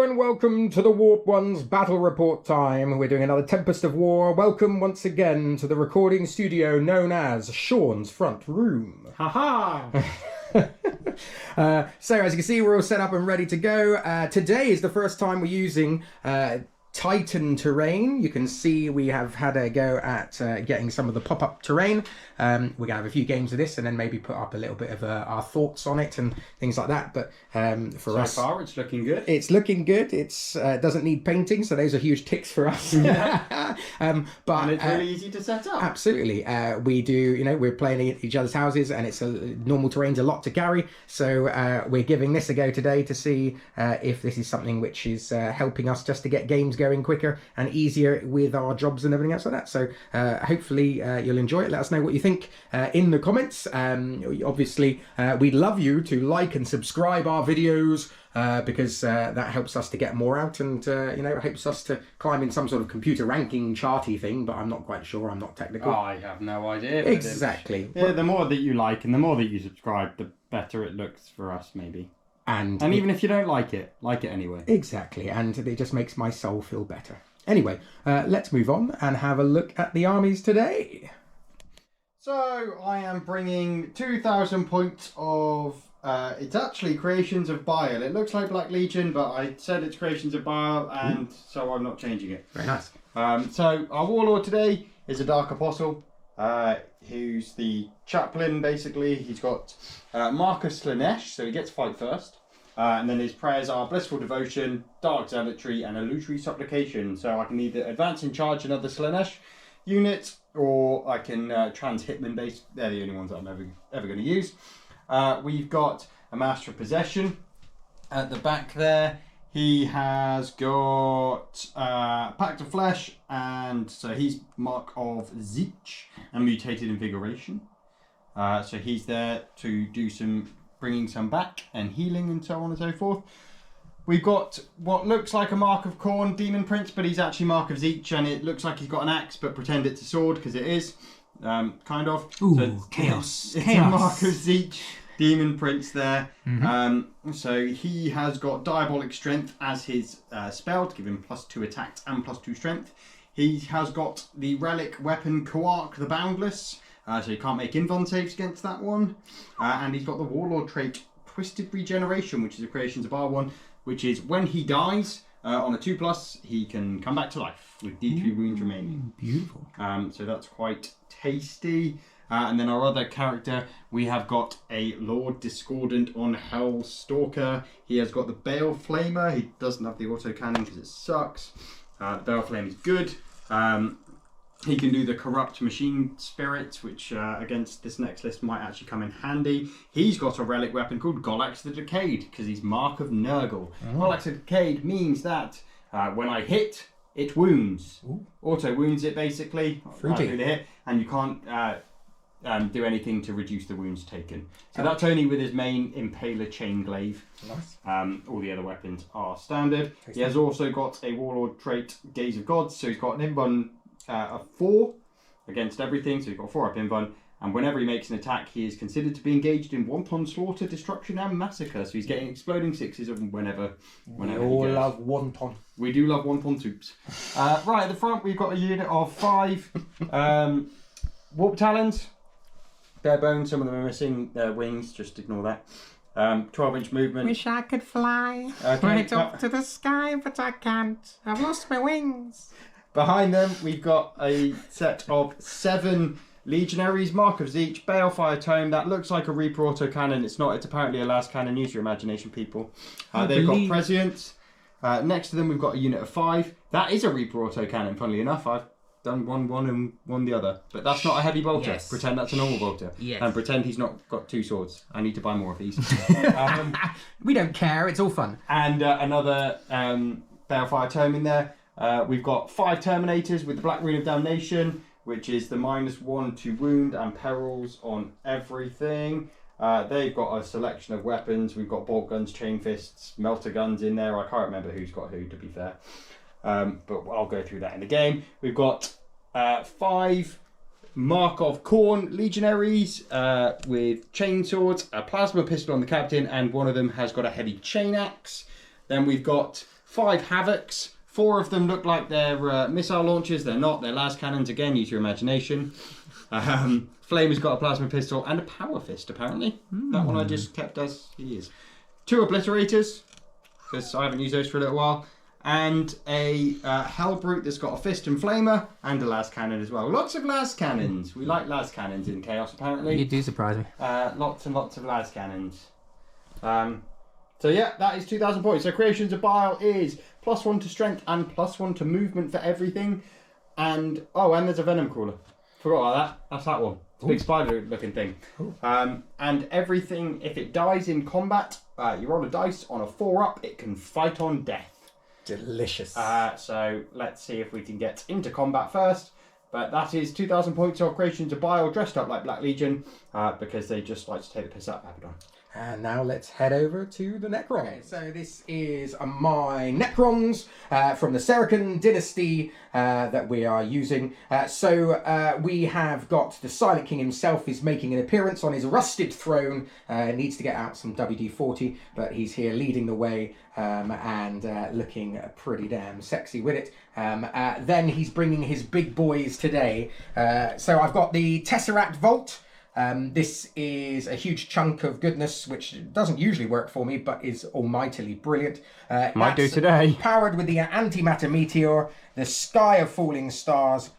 and welcome to the Warp One's Battle Report time. We're doing another Tempest of War. Welcome once again to the recording studio known as Sean's Front Room. Haha! So as you can see, we're all set up and ready to go. Today is the first time we're using Titan terrain. You can see we have had a go at getting some of the pop-up terrain. We're going to have a few games of this and then maybe put up a little bit of our thoughts on it and things like that. But for us, so far it's looking good. It's looking good. It's doesn't need painting, so those are huge ticks for us. Yeah. But and it's really easy to set up. Absolutely. We do, we're playing at each other's houses and it's normal terrain's a lot to carry. So we're giving this a go today to see if this is something which is helping us just to get games going quicker and easier with our jobs and everything else like that. So hopefully you'll enjoy it. Let us know what you think in the comments. Obviously, we'd love you to like and subscribe our videos because that helps us to get more out and helps us to climb in some sort of computer ranking charty thing, but I'm not quite sure. I'm not technical. I have no idea. Exactly. Yeah, the more that you like and the more that you subscribe, the better it looks for us, maybe. And even if you don't like it anyway. Exactly, and it just makes my soul feel better. Anyway, let's move on and have a look at the armies today. So, I am bringing 2,000 points of... it's actually Creations of Bile. It looks like Black Legion, but I said it's Creations of Bile, and so I'm not changing it. Very nice. So, our Warlord today is a Dark Apostle, who's the chaplain, basically. He's got Marcus Slanesh, so he gets to fight first. And then his prayers are Blissful Devotion, Dark Zealotry, and Illusory Supplication. So I can either advance and charge another Slanesh unit, or I can trans-hitman base. They're the only ones that I'm ever going to use. We've got a Master of Possession at the back there. He has got Pact of Flesh, and so he's Mark of Zeech and Mutated Invigoration. So he's there to do some bringing some back and healing and so on and so forth. We've got what looks like a Mark of Khorne Demon Prince, but he's actually Mark of Zeech, and it looks like he's got an axe, but pretend it's a sword because it is, kind of. Ooh, so chaos! It's chaos. a Mark of Zeech Demon Prince there. Mm-hmm. So he has got Diabolic Strength as his spell to give him +2 attack and +2 strength. He has got the relic weapon Koark the Boundless. So you can't make invuln saves against that one. And he's got the Warlord trait Twisted Regeneration, which is a Creations of Bile one, which is when he dies on a 2+, he can come back to life with D3 wounds remaining. Beautiful. So that's quite tasty. And then our other character, we have got a Lord Discordant on Hell Stalker. He has got the Bale Flamer. He doesn't have the autocannon because it sucks. Bale Flame is good. He can do the Corrupt Machine Spirits, which against this next list might actually come in handy. He's got a relic weapon called Golax the Decayed, because he's Mark of Nurgle. Golax the Decayed means that when I hit, it wounds. Ooh. Auto wounds it, basically. Fruity. Through the hit, and you can't do anything to reduce the wounds taken. So that's only with his main Impaler Chain Glaive. Nice. All the other weapons are standard. Tasty. He has also got a Warlord trait, Gaze of Gods, so he's got an invuln of 4 against everything, so he's got 4 up invuln, and whenever he makes an attack, he is considered to be engaged in wanton slaughter, destruction, and massacre. So he's getting exploding 6s of them whenever We he all goes. love wonton. We do love wanton soups. Right at the front, we've got a unit of 5 Warp Talons. Bare bones, some of them are missing their wings, just ignore that. 12-inch movement. Wish I could fly right up to the sky, but I can't. I've lost my wings. Behind them, we've got a set of 7 Legionaries, Mark of Zeech, Balefire Tome. That looks like a Reaper autocannon. It's not. It's apparently a last cannon. Use your imagination, people. They've got Prescience. Next to them, we've got a unit of 5. That is a Reaper autocannon, funnily enough. I've done one and one the other. But that's not a heavy bolter. Yes. Pretend that's a normal bolter. Yes. And pretend he's not got 2 swords. I need to buy more of these. We don't care. It's all fun. And another Balefire Tome in there. We've got 5 Terminators with the Black Rune of Damnation, which is the -1 to wound and perils on everything. They've got a selection of weapons. We've got bolt guns, chain fists, melter guns in there. I can't remember who's got who, to be fair. But I'll go through that in the game. We've got 5 Mark of Khorne Legionaries with chainswords, a plasma pistol on the captain, and one of them has got a heavy chain axe. Then we've got 5 Havocs. 4 of them look like they're missile launchers. They're not. They're las cannons. Again, use your imagination. Flame has got a plasma pistol and a power fist, apparently. That one I just kept as he is. 2 obliterators, because I haven't used those for a little while. And a Hellbrute that's got a fist and flamer, and a las cannon as well. Lots of las cannons. We like las cannons in Chaos, apparently. You do surprise me. Lots and lots of las cannons. So yeah, that is 2,000 points. So Creations of Bile is +1 to strength and +1 to movement for everything. And and there's a venom crawler. Forgot about that. That's that one. It's a big spider looking thing. And everything, if it dies in combat, you roll a dice. On a 4-up, it can fight on death. Delicious. So let's see if we can get into combat first. But that is 2,000 points of Creations of Bile dressed up like Black Legion because they just like to take the piss out of Abaddon. And now let's head over to the Necrons. Okay, so this is my Necrons from the Tesseract dynasty that we are using. We have got the Silent King himself is making an appearance on his rusted throne. Needs to get out some WD-40, but he's here leading the way and looking pretty damn sexy with it. Then he's bringing his big boys today. So I've got the Tesseract Vault. This is a huge chunk of goodness, which doesn't usually work for me, but is almightily brilliant. Might do today. Powered with the antimatter meteor, the sky of falling stars,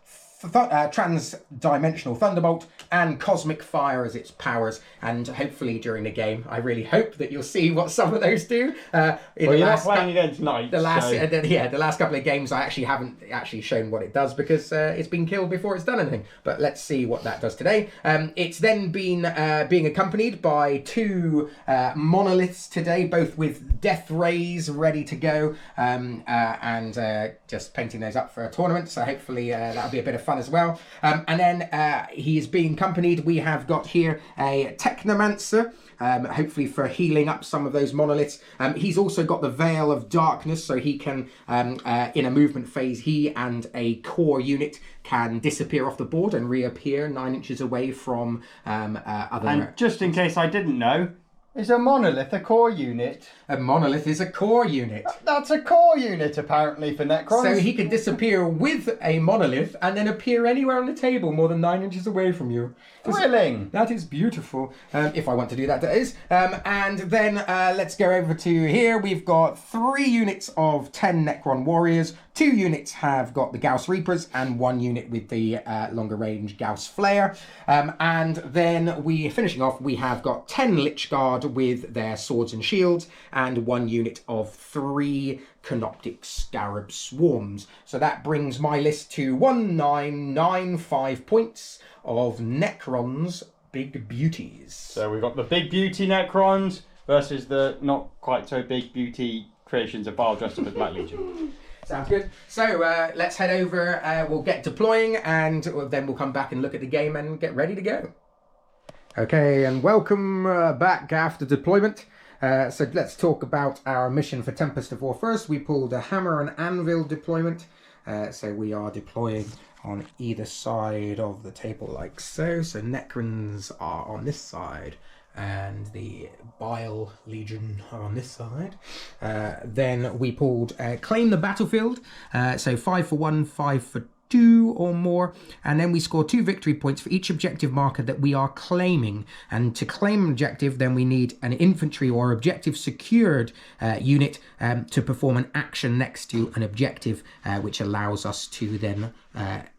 trans-dimensional thunderbolt, and cosmic fire as its powers. And hopefully during the game, I really hope that you'll see what some of those do. You're not playing again tonight. The last couple of games I actually haven't shown what it does because it's been killed before it's done anything. But let's see what that does today. It's then been being accompanied by 2 monoliths today, both with death rays ready to go, and just painting those up for a tournament. So hopefully that'll be a bit of fun as well. And then he is being accompanied. We have got here a Technomancer, hopefully for healing up some of those monoliths. He's also got the Veil of Darkness, so he can, in a movement phase, he and a core unit can disappear off the board and reappear 9 inches away from other... And just in case I didn't know, is a monolith a core unit? A monolith is a core unit. That's a core unit, apparently, for Necrons. So he can disappear with a monolith and then appear anywhere on the table more than 9 inches away from you. Thrilling! That is beautiful. If I want to do that, that is. And then let's go over to here. We've got 3 units of 10 Necron warriors. 2 units have got the Gauss Reapers and 1 unit with the longer range Gauss Flare. And then finishing off, we have got 10 Lich Guard with their swords and shields and 1 unit of 3 Canoptic Scarab Swarms. So that brings my list to 1995 points of Necrons Big Beauties. So we've got the Big Beauty Necrons versus the not quite so big beauty Creations of Bile dressed up as Black Legion. Sounds good. So let's head over, we'll get deploying, and then we'll come back and look at the game and get ready to go. Okay, and welcome back after deployment. So let's talk about our mission for Tempest of War first. We pulled a Hammer and Anvil deployment. So we are deploying on either side of the table like so. So Necrons are on this side and the Bile Legion are on this side. Then we pulled Claim the Battlefield. So 5 for 1, 5 for 2 or more, and then we score 2 victory points for each objective marker that we are claiming. And to claim an objective, then we need an infantry or objective secured unit to perform an action next to an objective, which allows us to then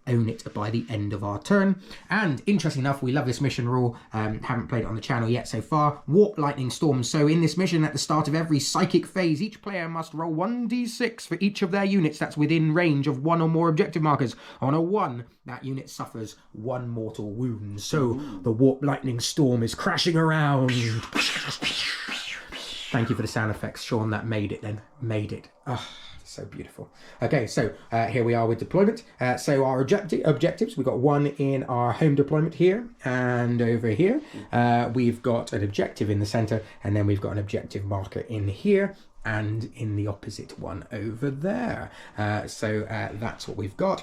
own it by the end of our turn. And interesting enough, we love this mission rule, haven't played it on the channel yet so far, Warp Lightning Storm. So in this mission, at the start of every psychic phase, each player must roll 1d6 for each of their units that's within range of 1 or more objective markers. On a 1, that unit suffers 1 mortal wound. So the Warp Lightning Storm is crashing around. Thank you for the sound effects, Sean. That made it then. Made it. Oh, so beautiful. Okay, so here we are with deployment. So our objectives, we've got 1 in our home deployment here and over here. We've got an objective in the center, and then we've got an objective marker in here and in the opposite one over there. So that's what we've got.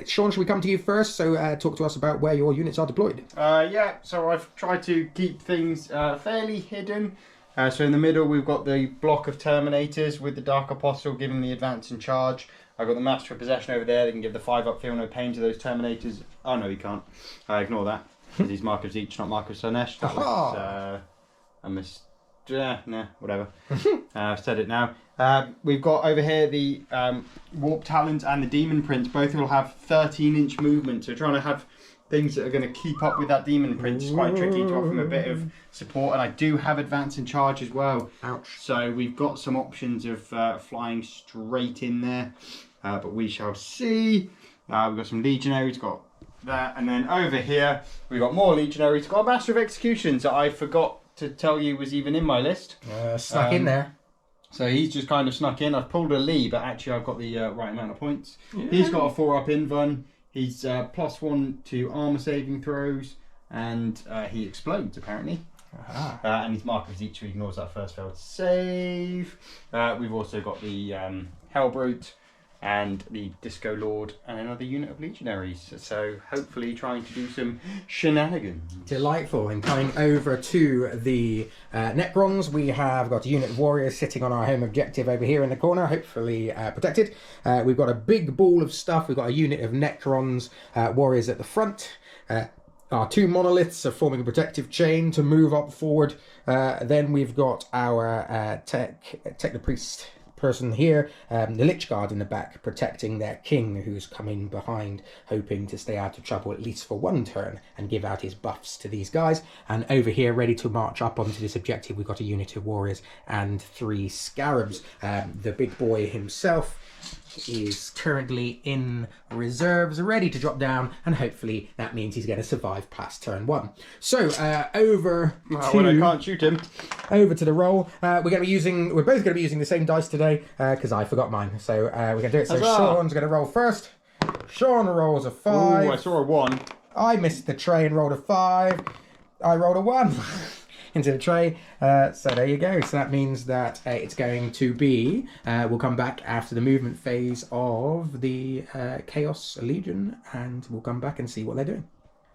Sean, should we come to you first? So talk to us about where your units are deployed. Yeah, so I've tried to keep things fairly hidden. So in the middle, we've got the block of Terminators with the Dark Apostle giving the advance in charge. I've got the Master of Possession over there. They can give the 5-up feel no pain to those Terminators. Oh, no, he can't. Ignore that. Because he's Marcus Each, not Marcus Slanesh. That was a nah, whatever. I've said it now. We've got over here the Warp Talons and the Demon Prince. Both will have 13-inch movement. So trying to have things that are going to keep up with that Demon Prince is quite tricky to offer him a bit of support. And I do have advance in charge as well. Ouch. So we've got some options of flying straight in there. But we shall see. We've got some Legionaries, got that. And then over here, we've got more Legionaries. Got a Master of Executions that I forgot to tell you was even in my list. Snuck in there. So he's just kind of snuck in. I've pulled a Lee, but actually I've got the right amount of points. Yeah. He's got a 4-up invuln. He's +1 to armor saving throws, and he explodes apparently. And his markers each ignores that first failed save. We've also got the Hellbrute and the Disco Lord and another unit of Legionaries. So hopefully trying to do some shenanigans. Delightful. And coming over to the Necrons, we have got a unit of warriors sitting on our home objective over here in the corner, hopefully protected. We've got a big ball of stuff. We've got a unit of Necrons warriors at the front. Our 2 monoliths are forming a protective chain to move up forward. Then we've got our Techno Priest person here, the Lich Guard in the back, protecting their king, who's coming behind, hoping to stay out of trouble at least for 1 turn and give out his buffs to these guys. And over here, ready to march up onto this objective, we've got a unit of warriors and 3 scarabs. The big boy himself is currently in reserves, ready to drop down, and hopefully that means he's going to survive past turn 1. So over to when I can't shoot him. Over to the roll. We're both going to be using the same dice today because I forgot mine. So we're going to do it. So Sean's going to roll first. Sean rolls a 5. Ooh, I saw a 1. I missed the tray and rolled a 5. I rolled a 1. Into the tray. So there you go. So that means that it's going to be, we'll come back after the movement phase of the Chaos Legion, and we'll come back and see what they're doing.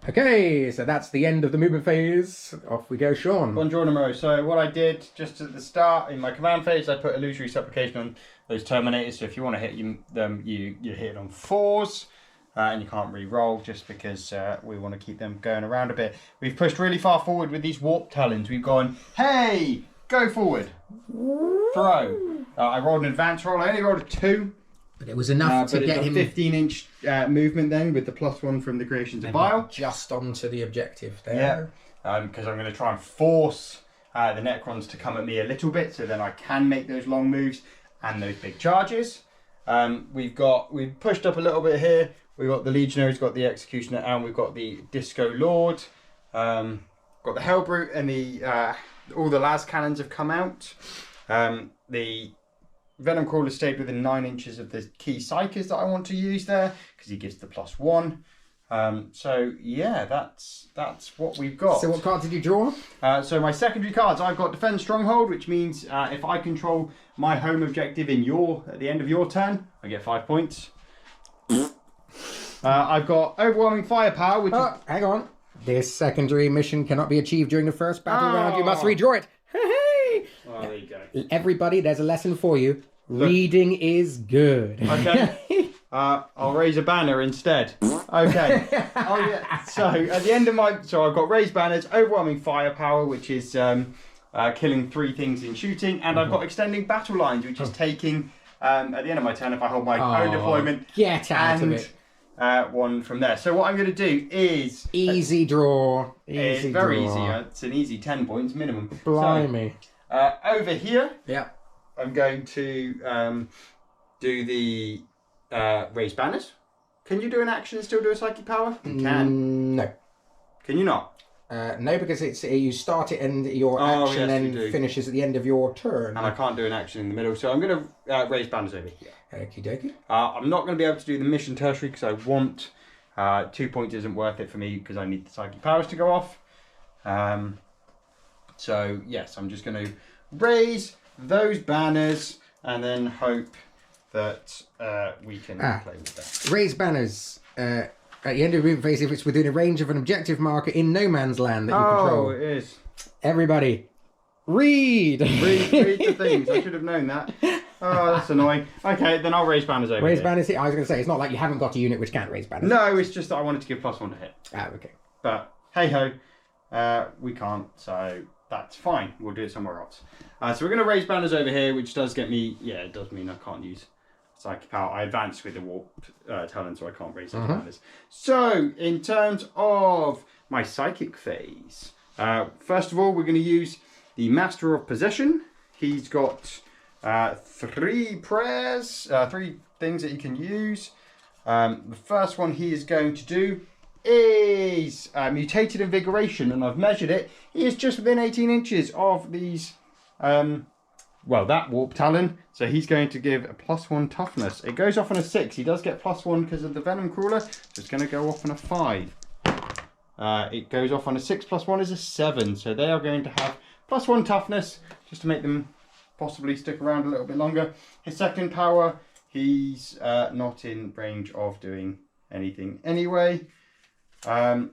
Okay, so that's the end of the movement phase. Off we go, Sean. Buongiorno. So what I did just at the start in my command phase, I put Illusory Supplication on those Terminators. So if you want to hit them, you hit it on 4s. And you can't re-roll just because we want to keep them going around a bit. We've pushed really far forward with these Warp Talons. We've gone, hey, go forward. Throw. I rolled an advance roll. I only rolled a 2. But it was enough to get him 15-inch movement then with the +1 from the Creations of Bile. Just onto the objective there. Yeah, because I'm going to try and force the Necrons to come at me a little bit so then I can make those long moves and those big charges. We've pushed up a little bit here. We've got the Legionaries, got the Executioner, and we've got the Disco Lord. Got the Hellbrute, and all the las cannons have come out. The Venom Crawler stayed within 9 inches of the key Psykers that I want to use there, because he gives the +1. So yeah, that's what we've got. So what card did you draw? So my secondary cards, I've got Defend Stronghold, which means if I control my home objective at the end of your turn, I get 5 points. I've got Overwhelming Firepower, which is... Hang on. This secondary mission cannot be achieved during the first battle round. You must redraw it. Hey! Oh, there you go. Everybody, there's a lesson for you. Reading is good. Okay. I'll raise a banner instead. Okay. Oh yeah. So at the end of I've got raised banners, Overwhelming Firepower, which is killing 3 things in shooting, and I've got Extending Battle Lines, which is taking at the end of my turn if I hold my own deployment. Get out of it. One from there. So what I'm going to do is easy draw. It's very easy. It's an easy 10 points minimum. Blimey. So, over here, yeah, I'm going to do the raise banners. Can you do an action and still do a psychic power? You can. No. Can you not? No, because it's you start it and your action then finishes at the end of your turn. And I can't do an action in the middle, so I'm going to raise banners over here. Okie dokie. I'm not going to be able to do the mission tertiary because I want 2 points isn't worth it for me because I need the psychic powers to go off. So yes, I'm just going to raise those banners and then hope that we can play with that. Raise banners. At the end of the movement phase, if it's within a range of an objective marker in no man's land that you control. Oh, it is. Everybody, Read the things. I should have known that. Oh, that's annoying. Okay, then I'll raise banners over Raise here. banners here. I was going to say, it's not like you haven't got a unit which can't raise banners. No, it's just that I wanted to give +1 to hit. Ah, okay. But hey ho, we can't, so that's fine. We'll do it somewhere else. So we're going to raise banners over here, which does get me, yeah, it does mean I can't use Psychic Power. I advanced with the Warped Talent, so I can't raise those banners. So, in terms of my Psychic phase, first of all, we're going to use the Master of Possession. He's got 3 prayers, 3 things that he can use. The first one he is going to do is Mutated Invigoration, and I've measured it. He is just within 18 inches of these, that Warp Talon. So he's going to give a +1 toughness. It goes off on a 6. He does get +1 because of the Venom Crawler, so it's going to go off on a 5. It goes off on a 6 +1 is a 7. So they are going to have +1 toughness, just to make them possibly stick around a little bit longer. His second power, he's not in range of doing anything anyway. And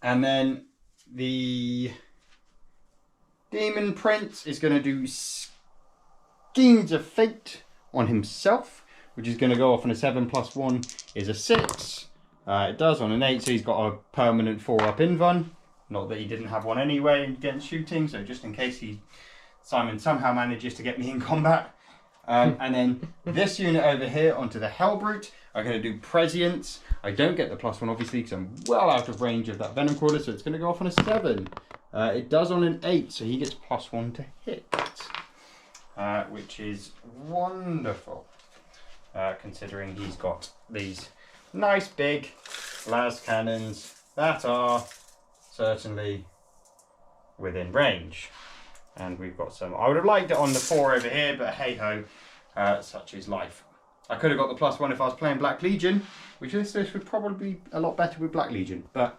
then the Demon Prince is going to do Schemes of Fate on himself, which is going to go off on a 7 +1 is a 6. It does on an 8, so he's got a permanent 4-up invuln. Not that he didn't have one anyway against shooting, so just in case Simon somehow manages to get me in combat. And then this unit over here onto the Hellbrute. I'm going to do Prescience. I don't get the +1 obviously because I'm well out of range of that Venom Crawler, so it's going to go off on a 7. It does on an 8, so he gets +1 to hit, which is wonderful, considering he's got these nice big las cannons that are certainly within range. And we've got some. I would have liked it on the 4 over here, but hey ho, such is life. I could have got the +1 if I was playing Black Legion, which this would probably be a lot better with Black Legion. But,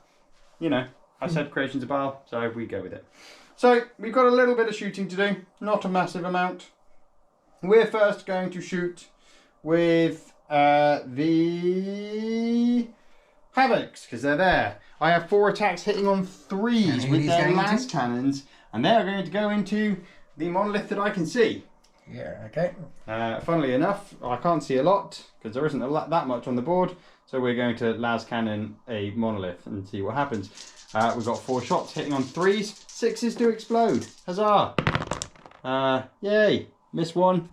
you know, I said Creations of Bile, so we go with it. So, we've got a little bit of shooting to do, not a massive amount. We're first going to shoot with the Havocs, because they're there. I have 4 attacks hitting on 3s with their lance cannons, and they are going to go into the monolith that I can see. Yeah, okay. Funnily enough, I can't see a lot because there isn't that much on the board, so we're going to las cannon a monolith and see what happens. We've got 4 shots hitting on 3s, 6s do explode. Huzzah! Yay! Miss 1,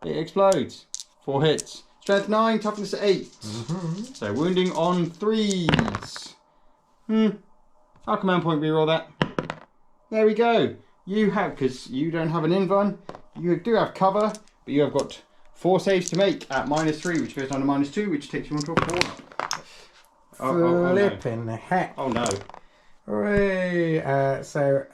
it explodes. 4 hits. Strength 9, toughness 8. So wounding on 3s. I'll command point reroll that. There we go. You have, because you don't have an invuln, you do have cover, but you have got 4 saves to make at -3, which goes down to -2, which takes you onto a 4. Flipping heck. Oh no. Hooray. So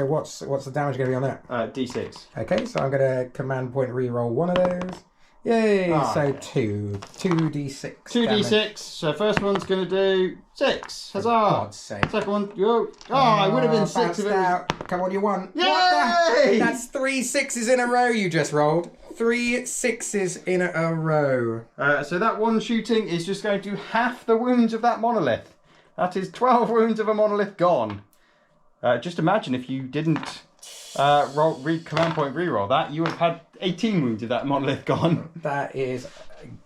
what's the damage going to be on that? D6. Okay, so I'm going to command point reroll one of those. Yay! So okay. 2d6. 2d6. So first one's going to do 6. Huzzah! God's sake. Second one, yo. Oh, it would have been 6 if it was... Come on, you won. Yay! That's 3 6s in a row you just rolled. 3 6s in a row. So that one shooting is just going to half the wounds of that monolith. That is 12 wounds of a monolith gone. Just imagine if you didn't command point reroll that, you would have had 18 wounds of that monolith gone. That is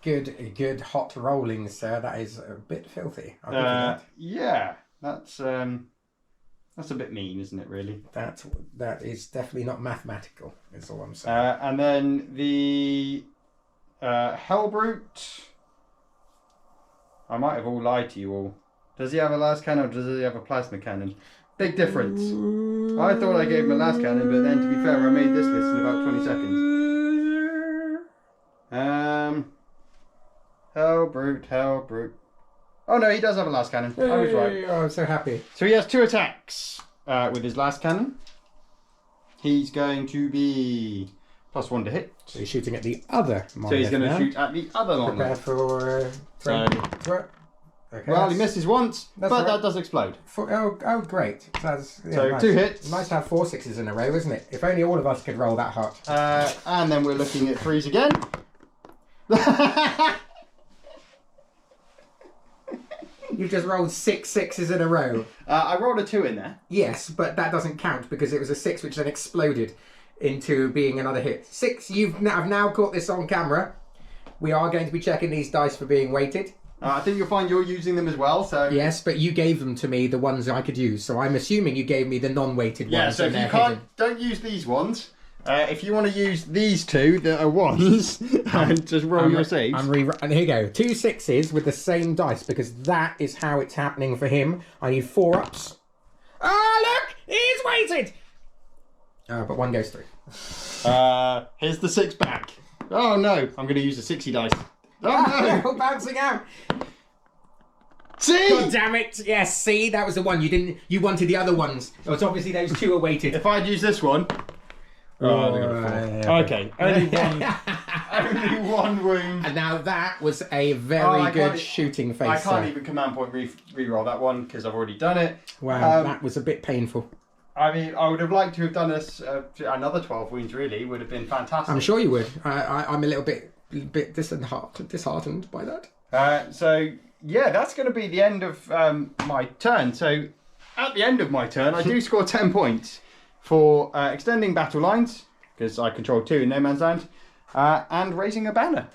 good hot rolling, sir. That is a bit filthy. I'll give you that. Yeah, that's a bit mean, isn't it? Really. That is definitely not mathematical. Is all I'm saying. And then the Hellbrute. I might have all lied to you all. Does he have a las cannon or does he have a plasma cannon? Big difference. I thought I gave him a las cannon, but then to be fair, I made this list in about 20 seconds. Hellbrute. Oh no, he does have a las cannon. I was right. Oh, I'm so happy. So he has 2 attacks with his las cannon. He's going to be +1 to hit. So he's shooting at the other monolith. So he's going to shoot at the other monolith. Prepare for... Okay, well, he misses once, but right. that does explode. Oh, great. So nice. 2 hits. Nice to have 4 6s in a row, isn't it? If only all of us could roll that hot. And then we're looking at 3s again. You've just rolled 6 sixes in a row. I rolled a 2 in there. Yes, but that doesn't count because it was a 6 which then exploded into being another hit. 6, I've now caught this on camera. We are going to be checking these dice for being weighted. I think you'll find you're using them as well, so... Yes, but you gave them to me, the ones I could use, so I'm assuming you gave me the non-weighted ones. Yeah, so if you can't, hidden. Don't use these ones. If you want to use these 2 that are 1s, and just roll your saves. And here you go, 2 6s with the same dice, because that is how it's happening for him. I need 4 ups. Ah, look! He's weighted! But 1 goes through. Here's the 6 back. Oh no, I'm going to use the 60 dice. Oh no! Bouncing out! See? God damn it! Yes, see, that was the one. You wanted the other ones. It was obviously those 2 are weighted. If I'd use this one... Oh, okay, only one wound. And now that was a very good shooting face. I can't even command point re-roll that one because I've already done it. Wow, that was a bit painful. I mean, I would have liked to have done this another 12 wounds. Really, would have been fantastic. I'm sure you would. I'm a little bit disheartened by that. So yeah, that's going to be the end of my turn. So at the end of my turn, I do score 10 points. For extending battle lines, because I control 2 in No Man's Land, and raising a banner.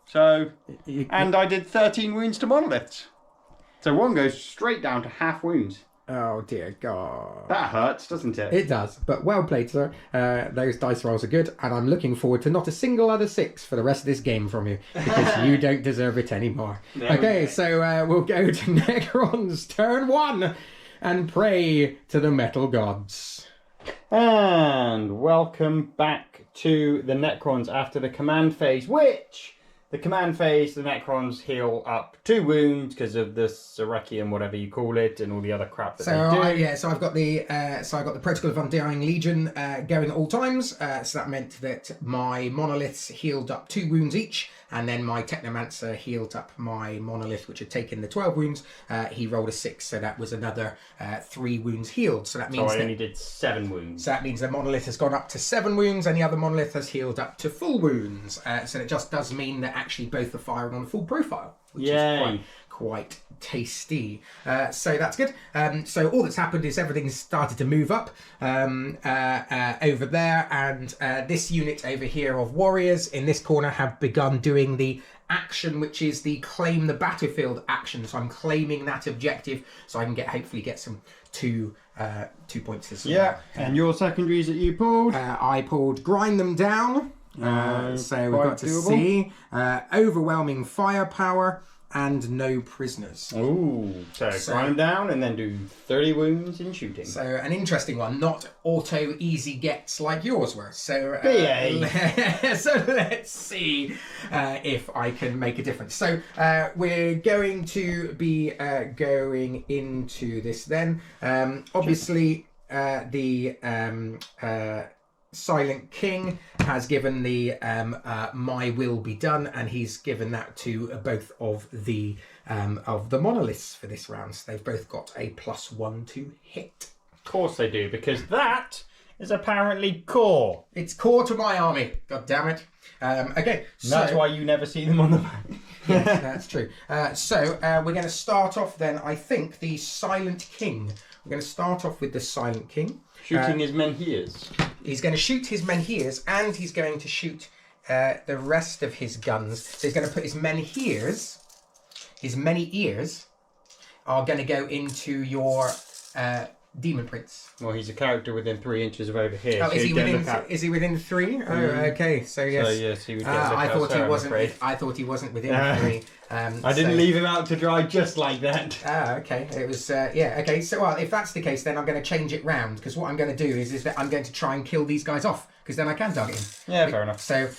So, and I did 13 wounds to Monoliths. So 1 goes straight down to half wounds. Oh dear God. That hurts, doesn't it? It does, but well played, sir. Those dice rolls are good, and I'm looking forward to not a single other 6 for the rest of this game from you, because you don't deserve it anymore. Okay, so we'll go to Necrons, turn 1, and pray to the metal gods. And welcome back to the Necrons after the command phase, which the command phase, the Necrons heal up 2 wounds because of the Serekium, whatever you call it, and all the other crap that they do. So I've got the Protocol of Undying Legion going at all times. So that meant that my Monoliths healed up 2 wounds each, and then my Technomancer healed up my Monolith, which had taken the 12 wounds. He rolled a 6, so that was another 3 wounds healed. So that means I only did 7 wounds. So that means the Monolith has gone up to 7 wounds, and the other Monolith has healed up to full wounds. So it just does mean that actually both are firing on full profile, which is quite tasty. So that's good. So all that's happened is everything's started to move up over there, and this unit over here of warriors in this corner have begun doing the action, which is the claim the battlefield action. So I'm claiming that objective so I can hopefully get some 2 points as well. Yeah, and your secondaries that you pulled? I pulled grind them down. So we've got to see overwhelming firepower and no prisoners. Ooh, so grind down and then do 30 wounds in shooting. So an interesting one, not auto easy gets like yours were. So so let's see if I can make a difference. So we're going to be going into this then. Obviously the Silent King has given the my will be done, and he's given that to both of the Monoliths for this round. So they've both got a +1 to hit. Of course they do, because that is apparently core. It's core to my army. God damn it. Okay, so that's why you never see them on the map. Yes, that's true. So we're going to start off then. I think the Silent King. We're going to start off with the Silent King. Shooting his menhirs. He's going to shoot his menhirs, and he's going to shoot the rest of his guns. So he's going to put his menhirs, his many ears, are going to go into your Demon Prince. Well, he's a character within 3 inches of over here. Oh, so is he within 3? Oh, okay. So yes. So yes, he would get I thought he wasn't. afraid. I thought he wasn't within 3. I didn't leave him out to dry just like that. Okay. It was okay. So well, if that's the case, then I'm going to change it round, because what I'm going to do is that I'm going to try and kill these guys off, because then I can target him. Yeah, fair enough. So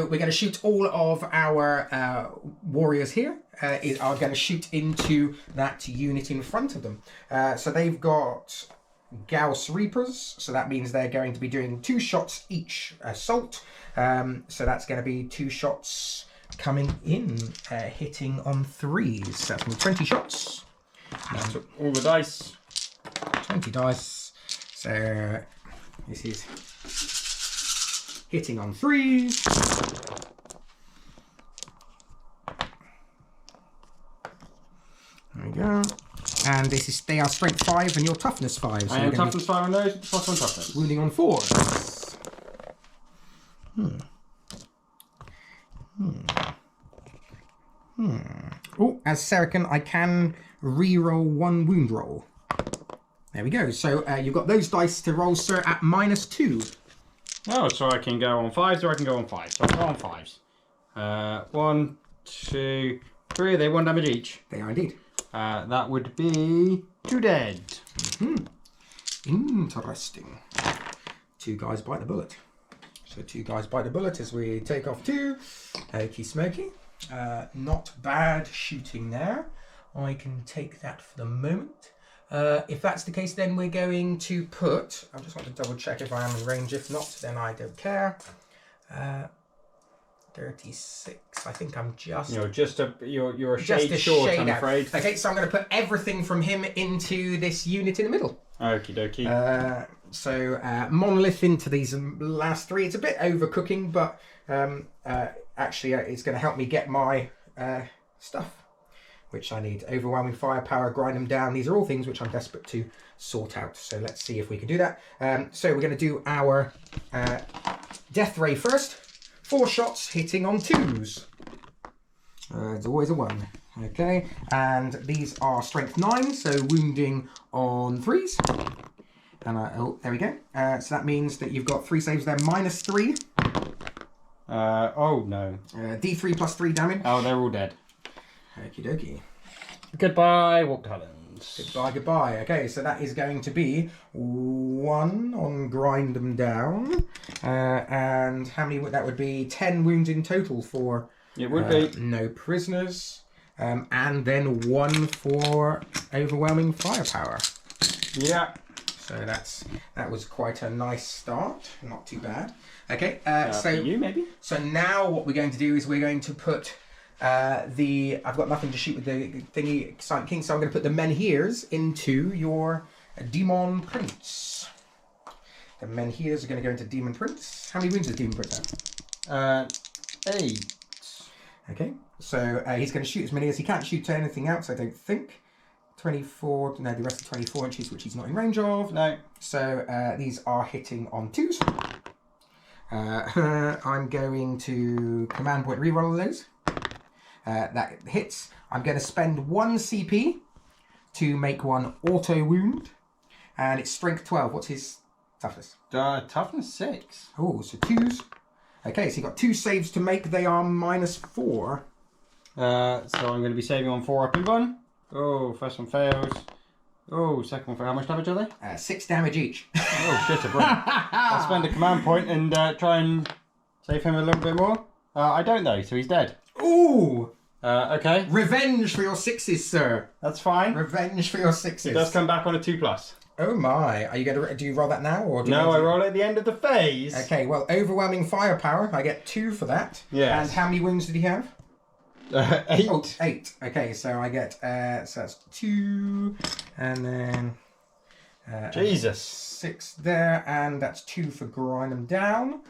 we're going to shoot all of our warriors here. Are going to shoot into that unit in front of them. So they've got Gauss Reapers, so that means they're going to be doing 2 shots each assault. So that's going to be 2 shots coming in, hitting on 3s. So that's going to be 20 shots. All the dice. 20 dice. So this is hitting on 3s. There we go. And they are strength 5 and your toughness 5. So I am toughness 5 on those, plus 1 toughness. Wounding on 4. Oh, as Serican, I can re-roll 1 wound roll. There we go. So you've got those dice to roll, sir, at -2. Oh, so I can go on 5s or I can go on 5. So I'll go on 5s. 1, 2, 3. Are they 1 damage each? They are indeed. That would be 2 dead. Interesting. 2 guys bite the bullet. So 2 guys bite the bullet as we take off 2. Okey smoky. Not bad shooting there. I can take that for the moment. If that's the case, then we're going to put... I just want to double check if I am in range. If not, then I don't care. 36. I think I'm just... You're a shade short, I'm afraid. Okay, so I'm going to put everything from him into this unit in the middle. Okie dokie. So Monolith into these last 3. It's a bit overcooking, but actually it's going to help me get my stuff, which I need. Overwhelming firepower, grind them down. These are all things which I'm desperate to sort out. So let's see if we can do that. So we're going to do our Death Ray first. 4 shots hitting on 2s. It's always a 1. Okay, and these are strength 9, so wounding on 3s. And oh, there we go. So that means that you've got 3 saves there, -3. Oh no. D3 plus 3 damage. Oh, they're all dead. Okie dokie. Goodbye, Walk Talons. Goodbye, goodbye. Okay, so that is going to be 1 on grind them down. And how many would that would be? 10 wounds in total for it would be no prisoners. And then 1 for overwhelming firepower. Yeah. So that was quite a nice start. Not too bad. Okay, for you maybe. So now what we're going to do is we're going to put I've got nothing to shoot with the thingy Silent King, so I'm going to put the Menhirs into your Demon Prince. The Menhirs are going to go into Demon Prince. How many wounds does Demon Prince have? 8. Okay, so he's going to shoot as many as he can't shoot anything else, I don't think. 24, no, the rest are 24 inches, which he's not in range of. No. So these are hitting on 2s. I'm going to command point reroll those. That hits. I'm going to spend 1 CP to make 1 auto wound. And it's strength 12. What's his toughness? Toughness 6. Oh, so 2s. Okay, so you've got 2 saves to make. They are -4. So I'm going to be saving on 4 up in 1. Oh, first one fails. Oh, second one fails. How much damage are they? 6 damage each. Oh, shit, a break. I'll spend a command point and try and save him a little bit more. I don't though, so he's dead. Ooh! Okay. Revenge for your 6s, sir. That's fine. Revenge for your 6s. It does come back on a 2+. Oh my! Are you going to? Do you roll that now, or do you no? I roll it at the end of the phase. Okay. Well, overwhelming firepower. I get 2 for that. Yeah. And how many wounds did he have? 8. Oh, 8. Okay, so I get so that's 2, and then Jesus. 6 there, and that's 2 for grind them down.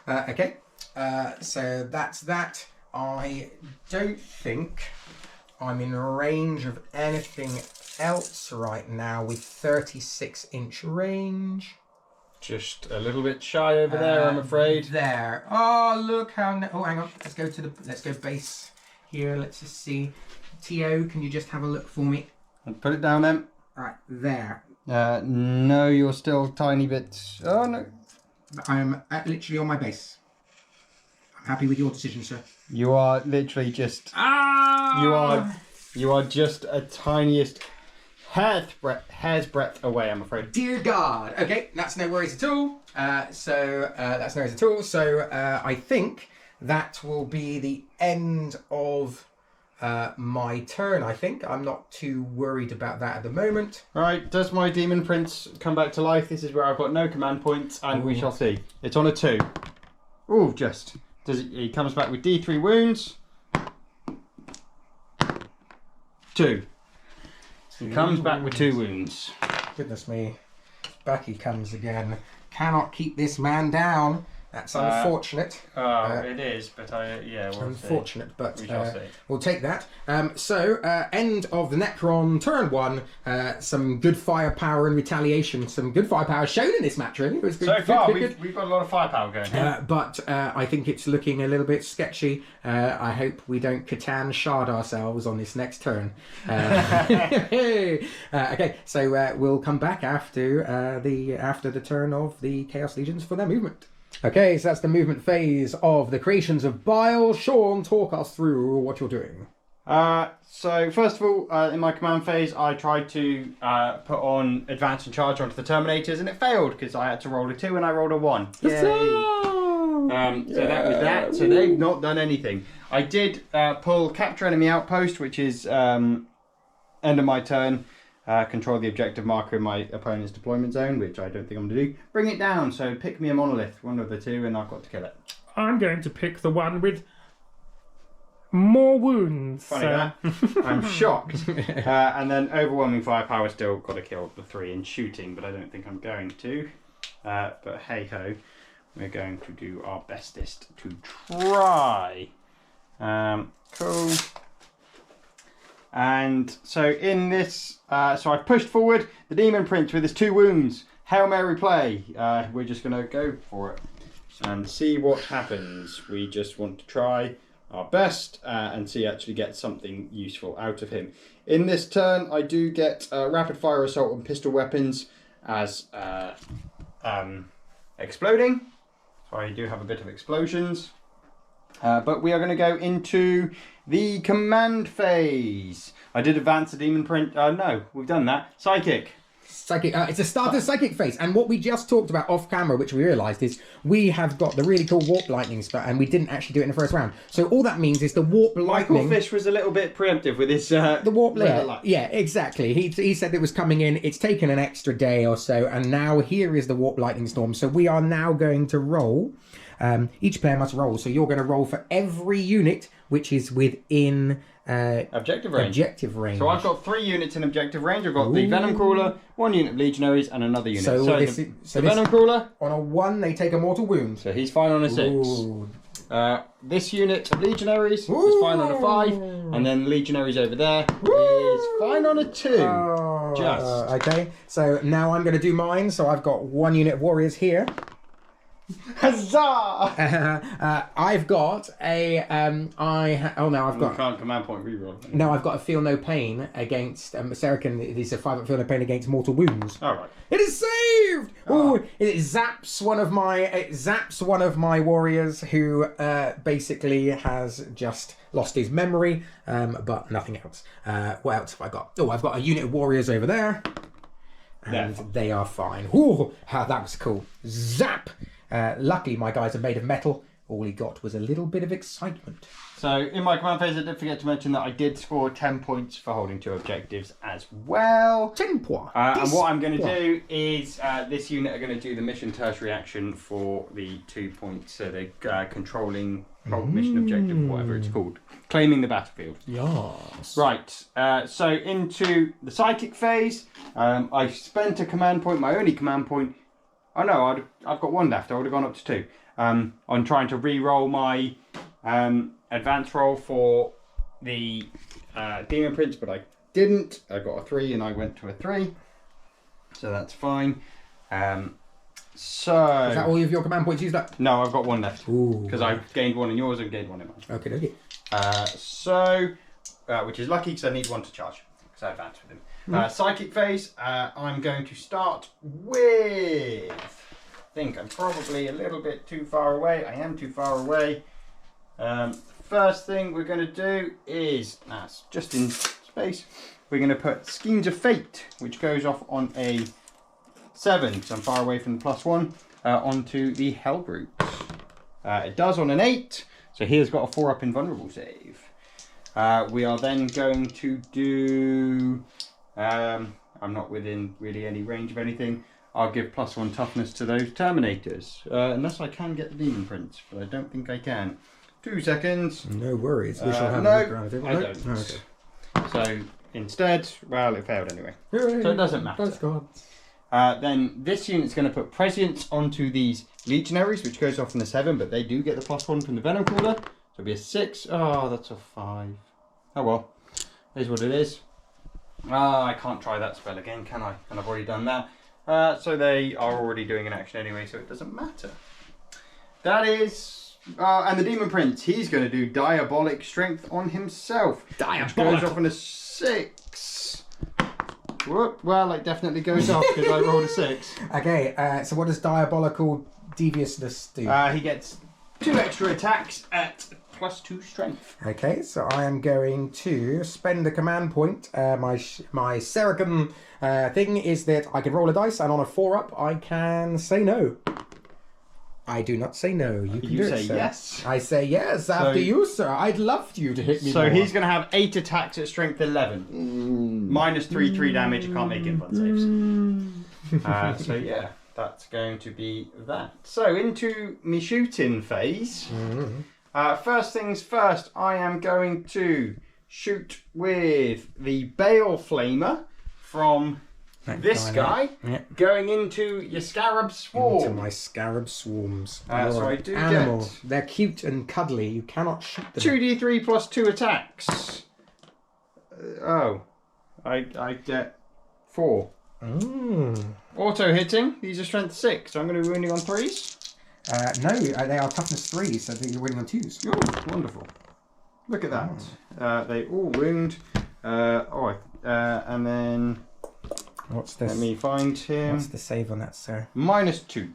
Okay. So that's that. I don't think I'm in range of anything else right now with 36-inch range. Just a little bit shy over there, I'm afraid. There. Oh, look how... Oh, hang on. Let's go base here. Let's just see. T.O., can you just have a look for me? I'll put it down then. Right, there. No, you're still a tiny bit... Oh, no. I'm literally on my base. I'm happy with your decision, sir. You are literally just... Ah! You are just a tiniest hair's breadth away, I'm afraid. Dear God. Okay, that's no worries at all. That's no worries at all. So I think that will be the end of my turn, I think. I'm not too worried about that at the moment. Right, does my Demon Prince come back to life? This is where I've got no command points, and we shall see. It's on a 2. Ooh, just. He comes back with D3 wounds. 2. He comes back with 2 wounds. Goodness me. Back he comes again. Cannot keep this man down. That's unfortunate. It is, but we'll unfortunate, see. but We shall see. we'll take that. So, end of the Necron, turn 1. Some good firepower and retaliation. Some good firepower shown in this match, really. It was good, So good, far, good, good. we've got a lot of firepower going here. But I think it's looking a little bit sketchy. I hope we don't Catan shard ourselves on this next turn. Okay, so we'll come back after the turn of the Chaos Legions for their movement. Okay, so that's the movement phase of the Creations of Bile. Sean, talk us through what you're doing. So first of all, in my command phase, I tried to put on Advance and Charge onto the Terminators, and it failed because I had to roll a 2 and I rolled a 1. Yay! So that was that. So they've not done anything. I did pull Capture Enemy Outpost, which is end of my turn. Control the objective marker in my opponent's deployment zone, which I don't think I'm going to do. Bring it down, so pick me a Monolith, one of the two, and I've got to kill it. I'm going to pick the one with more wounds. Funny that. I'm shocked. And then Overwhelming Firepower, still got to kill the 3 in shooting, but I don't think I'm going to. But hey-ho, we're going to do our bestest to try. Cool. And so in this, so I've pushed forward the Demon Prince with his 2 wounds. Hail Mary play. We're just going to go for it and see what happens. We just want to try our best and see actually get something useful out of him. In this turn, I do get rapid fire assault and pistol weapons as exploding. So I do have a bit of explosions. But we are going to go into the command phase. I did advance the Demon Print. No, we've done that. Psychic. Psychic. It's a start of the psychic phase, and what we just talked about off camera, which we realised, is we have got the really cool warp lightning spell, and we didn't actually do it in the first round. So all that means is the warp lightning. Michael Fish was a little bit preemptive with his the warp lightning. Yeah, exactly. He said it was coming in. It's taken an extra day or so, and now here is the warp lightning storm. So we are now going to roll. Each player must roll. So you're going to roll for every unit which is within objective range. Objective range. So I've got 3 units in objective range. I've got the Venom Crawler, 1 unit of Legionaries, and another unit. So the Venom Crawler on a 1, they take a mortal wound. So he's fine on a 6. This unit of Legionaries is fine on a 5, and then Legionaries over there is fine on a 2. Okay. So now I'm going to do mine. So I've got 1 unit of warriors here. Huzzah! I've got a You can't command point reroll. No, I've got a feel no pain against Serican. It is a 5 feel no pain against mortal wounds. All right. It is saved. Oh, it zaps one of my warriors who basically has just lost his memory, but nothing else. What else have I got? Oh, I've got a unit of warriors over there, and they are fine. Ooh, that was cool. Zap. Luckily, my guys are made of metal. All he got was a little bit of excitement. So, in my command phase, I did forget to mention that I did score 10 points for holding 2 objectives as well. 10 points. And what I'm going to do is, this unit are going to do the mission tertiary action for the 2 points. So, they're controlling mission objective, whatever it's called. Claiming the battlefield. Yes. Right. So, into the psychic phase, I spent a command point, my only command point. Oh no, I've got 1 left. I would have gone up to 2. On trying to re-roll my advance roll for the Demon Prince, but I didn't. I got a 3 and I went to a 3. So that's fine. So... Is that all of your command points used up? No, I've got 1 left. Because I've gained 1 in yours and gained 1 in mine. Okay. Which is lucky because I need 1 to charge. Because I advanced with him. Psychic phase, I'm going to start with... I think I'm probably a little bit too far away. I am too far away. First thing we're going to do is, just in space, we're going to put Schemes of Fate, which goes off on a 7, so I'm far away from the +1, onto the Hell Group. It does on an 8, so here's got a 4 up invulnerable save. We are then going to do... I'm not within really any range of anything. I'll give +1 toughness to those Terminators. Unless I can get the Demon Prince, but I don't think I can. 2 seconds. No worries. We shall have no, a look around it. I don't. Oh, okay. So instead, well, it failed anyway. Hooray. So it doesn't matter. Thanks God. Then this unit's going to put Prescience onto these Legionaries, which goes off in the 7, but they do get the +1 from the Venom Crawler. So it'll be a 6. Oh, that's a 5. Oh well, here's what it is. I can't try that spell again, can I? And I've already done that. So they are already doing an action anyway, so it doesn't matter. That is... and the Demon Prince, he's going to do Diabolic Strength on himself. Diabolic. Goes off on a 6. Whoop, well, it definitely goes off because I rolled a 6. Okay, so what does Diabolical Deviousness do? He gets 2 extra attacks at +2 strength. Okay, so I am going to spend a command point. My Seraphin thing is that I can roll a dice, and on a 4-up, I can say no. I do not say no. You can do it, say sir. yes. I say yes after you, sir. I'd love you to hit me So more. he's going to have 8 attacks at strength 11. -3 damage. You can't make influence saves. So yeah, that's going to be that. So into me shooting phase. First things first, I am going to shoot with the Bale Flamer from this guy, going into your Scarab Swarm. Into my Scarab Swarms. So I do animal. get... They're cute and cuddly. You cannot shoot them. 2d3 plus 2 attacks. I get 4. Auto hitting. These are strength 6, so I'm going to be wounding on 3s. No, they are toughness 3, so you're winning on 2s. Oh, wonderful. Look at that. They all wound. And then... What's this? Let me find him. What's the save on that, sir? -2.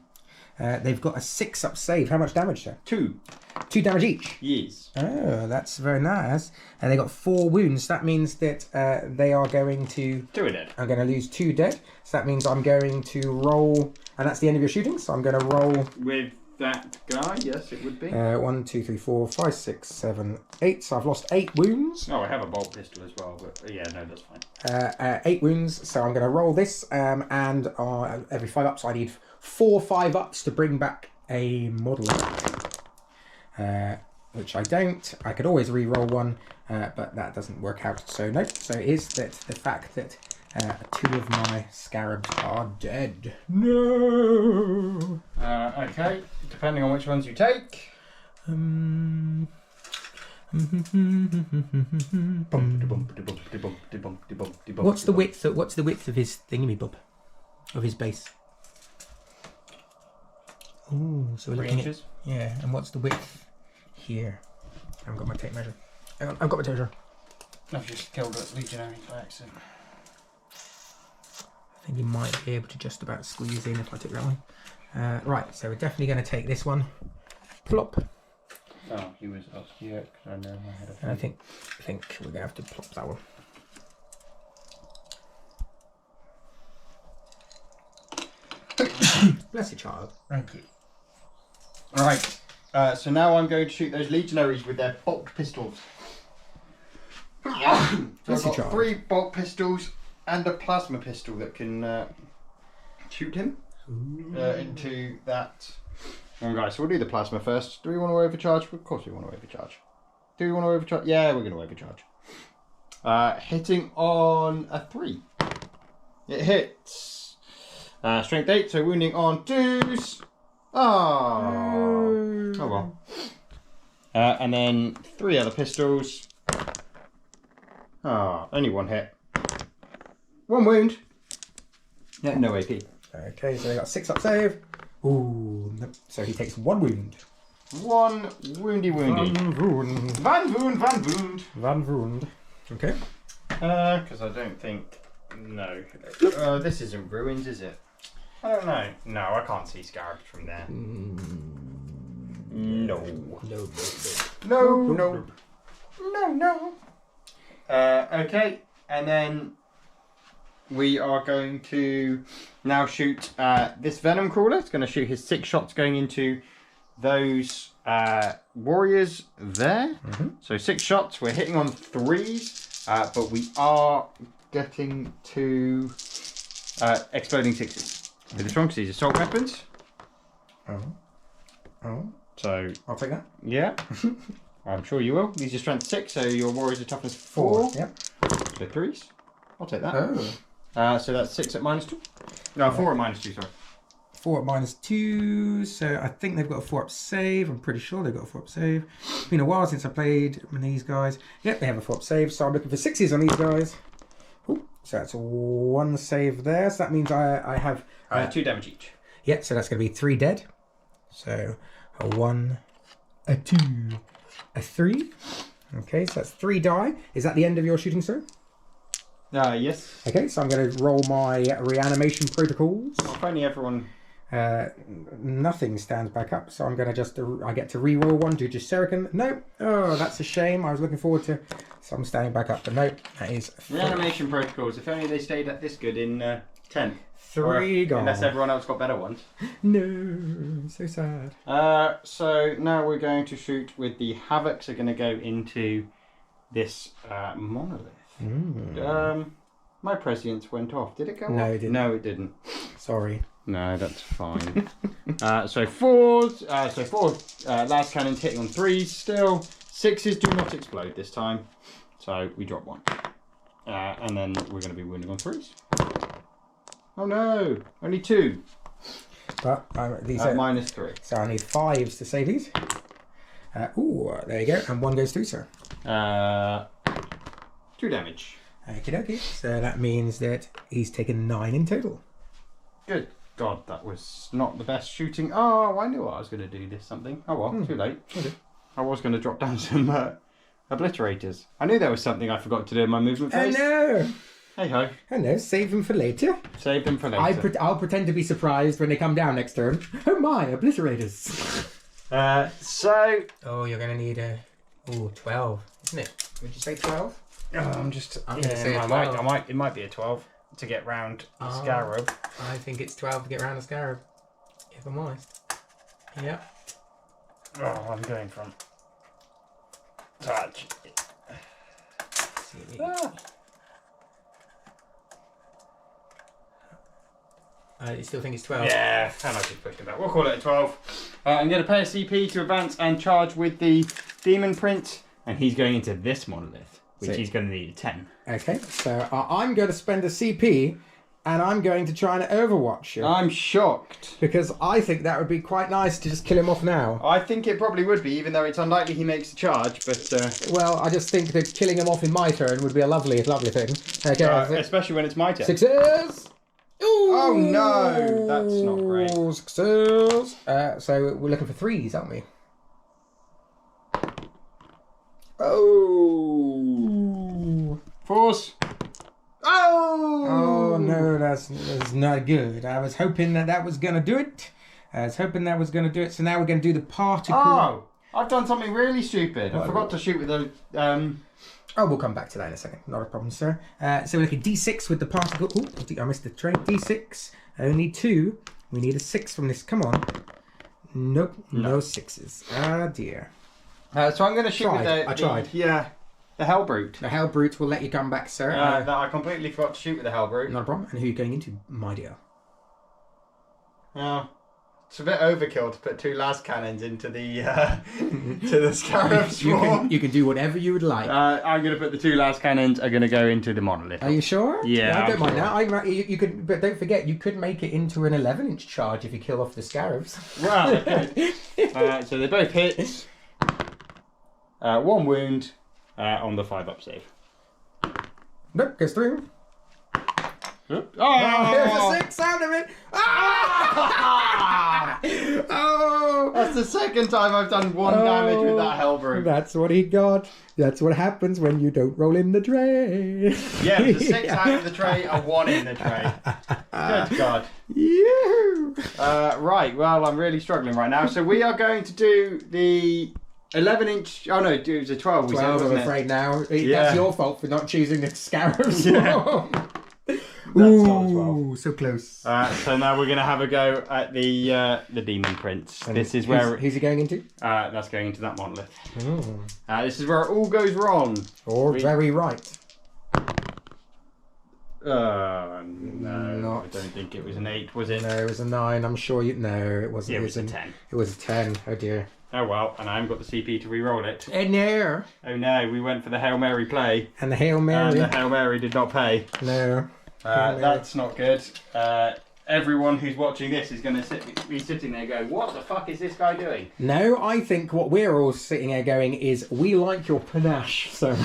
They've got a 6-up save. How much damage, sir? 2. 2 damage each. Yes. Oh, that's very nice. And they got 4 wounds. That means that they are going to... 2 are dead. I'm going to lose 2 dead. So that means I'm going to roll... And that's the end of your shooting. So I'm going to roll... With that guy, yes, it would be. 1, 2, 3, 4, 5, 6, 7, 8. So I've lost 8 wounds. Oh, I have a bolt pistol as well, but yeah, no, that's fine. 8 wounds. So I'm going to roll this. And every 5 ups, I need 4 5-ups to bring back a model. Which I don't. I could always re-roll one, but that doesn't work out. So no. So it is that the fact that 2 of my scarabs are dead. No. Okay. Depending on which ones you take. What's the width? What's the width of his thingamybob? Of his base? Oh, so we're 3 looking inches. at... Yeah, and what's the width here? I haven't got my tape measure. Hang on, I've got my tape measure. I've just killed a legionary by accident. I think you might be able to just about squeeze in if I took that one. Right, so we're definitely going to take this one. Plop. Oh, he was up here because I know I had a... And I think we're going to have to plop that one. Bless you, child. Thank you. Alright, so now I'm going to shoot those legionaries with their bolt pistols. So I've got 3 bolt pistols and a plasma pistol that can shoot him into that one guy. So we'll do the plasma first. Do we want to overcharge? Of course we want to overcharge. Do we want to overcharge? Yeah, we're going to overcharge. Hitting on a 3. It hits. Strength 8, so wounding on 2s. Oh well. And then 3 other pistols. Only 1 hit. 1 wound. Yeah, no AP. Okay, so they got 6-up save. Ooh, so he takes 1 wound. 1 woundy. Van wound. Van wound. Okay. Because I don't think... No. This isn't ruins, is it? I don't know. No, I can't see scarabs from there. No. No. Okay, and then we are going to now shoot this Venom Crawler. It's going to shoot his 6 shots going into those warriors there. So 6 shots. We're hitting on 3s, but we are getting to exploding 6s. With this one, because these are assault weapons. So I'll take that. yeah, I'm sure you will. These are strength 6, so your warriors are toughness 4. Yep. So 3s. I'll take that. Oh. So that's 6 at -2. No, 4 at -2, sorry. 4 at -2, so I think they've got a 4-up save. I'm pretty sure they've got a 4-up save. It's been a while since I played these guys. Yep, they have a 4-up save, so I'm looking for 6s on these guys. Ooh, so that's 1 save there, so that means I have... 2 damage each. Yeah, so that's going to be 3 dead. So a 1, a 2, a 3. Okay, so that's 3 die. Is that the end of your shooting, sir? Yes. Okay, so I'm going to roll my reanimation protocols. If only everyone... Nothing stands back up, so I'm going to just... I get to re-roll 1 to Tesseract. No. Oh, that's a shame. I was looking forward to some standing back up, but no. That is... Reanimation protocols. If only they stayed at this good in 10. 3 gone. Unless everyone else got better ones. No, so sad. So now we're going to shoot with the Havocs. Are going to go into this Monolith. My prescience went off. Did it go off? No, it didn't. No, it didn't. Sorry. No, that's fine. So 4s. So 4 last cannons hitting on 3s still. 6s do not explode this time. So we drop 1. And then we're going to be wounding on 3s. Oh no! Only 2. But these are -3. So I need 5s to save these. Ooh, there you go. And 1 goes through, sir. 2 damage. Okie dokie. So that means that he's taken 9 in total. Good God, that was not the best shooting. Oh, I knew I was going to do this something. Oh well, too late. Okay. I was going to drop down some obliterators. I knew there was something I forgot to do in my movement Oh phase. no! Hey ho. Oh no, save them for later. Save them for later. I'll pretend to be surprised when they come down next turn. Oh my, obliterators. So... Oh, you're going to need a... Oh, 12, isn't it? Would you say 12? I'm going to say a 12. it might be a 12 to get round the Scarab. I think it's 12 to get around the Scarab, if I'm honest. Yeah. Oh, I'm going from touch. You still think it's 12? Yeah, how much is pushing back? We'll call it a 12. I'm going to pay a CP to advance and charge with the Demon Prince, and he's going into this Monolith, which he's going to need a 10. Okay, so I'm going to spend a CP, and I'm going to try and overwatch you. I'm shocked. Because I think that would be quite nice to just kill him off now. I think it probably would be, even though it's unlikely he makes a charge, but... Well, I just think that killing him off in my turn would be a lovely, lovely thing. Okay, especially when it's my turn. success! Ooh, oh no, that's not great. Success! So we're looking for 3s, aren't we? Oh! 4s. Oh! Oh no, that's not good. I was hoping that was going to do it. So now we're going to do the particle. Oh! I've done something really stupid. I forgot to shoot with the... Oh, we'll come back to that in a second. Not a problem, sir. So we're looking D6 with the particle. Oh, I missed the trade. D6. Only 2. We need a 6 from this. Come on. Nope. No 6s. Ah, dear. So I'm going to shoot with the... I tried. Yeah. The Hellbrute. The Hellbrute will let you come back, sir. That I completely forgot to shoot with the Hellbrute. Not a problem. And who are you going into, my dear? Yeah. It's a bit overkill to put 2 las cannons into the to the Scarab Swarm. You can do whatever you would like. I'm going to put the 2 las cannons are going to go into the Monolith. Are you sure? Yeah, I don't mind sure. that. You could, but don't forget, you could make it into an 11-inch charge if you kill off the Scarabs. Wow, okay. So they both hit. 1 wound on the 5-up save. Nope, goes through. Oh! Here's a 6 out of it. Ah! Oh! That's the second time I've done 1 damage with that Hellbrute. That's what he got. That's what happens when you don't roll in the tray. Yeah, the 6 out of the tray, a 1 in the tray. Good God. Yeah. Right, well, I'm really struggling right now. So we are going to do the 11-inch... Oh, no, it was a 12, 12, I'm afraid now. Yeah. That's your fault for not choosing the Scarabs. Yeah. Ooh, so close. So now we're going to have a go at the Demon Prince. And this is where... Who's he going into? That's going into that Monolith. This is where it all goes wrong. Or very right. No, Not. I don't think it was an 8, was it? No, it was a 9. I'm sure you... No, it wasn't. Yeah, it was a 10. It was a 10. Oh, dear. Oh, well, and I haven't got the CP to re-roll it. No. Oh, no, we went for the Hail Mary play. And the Hail Mary. And the Hail Mary did not pay. No. That's not good. Everyone who's watching this is going to be sitting there going, what the fuck is this guy doing? No, I think what we're all sitting there going is, we like your panache. So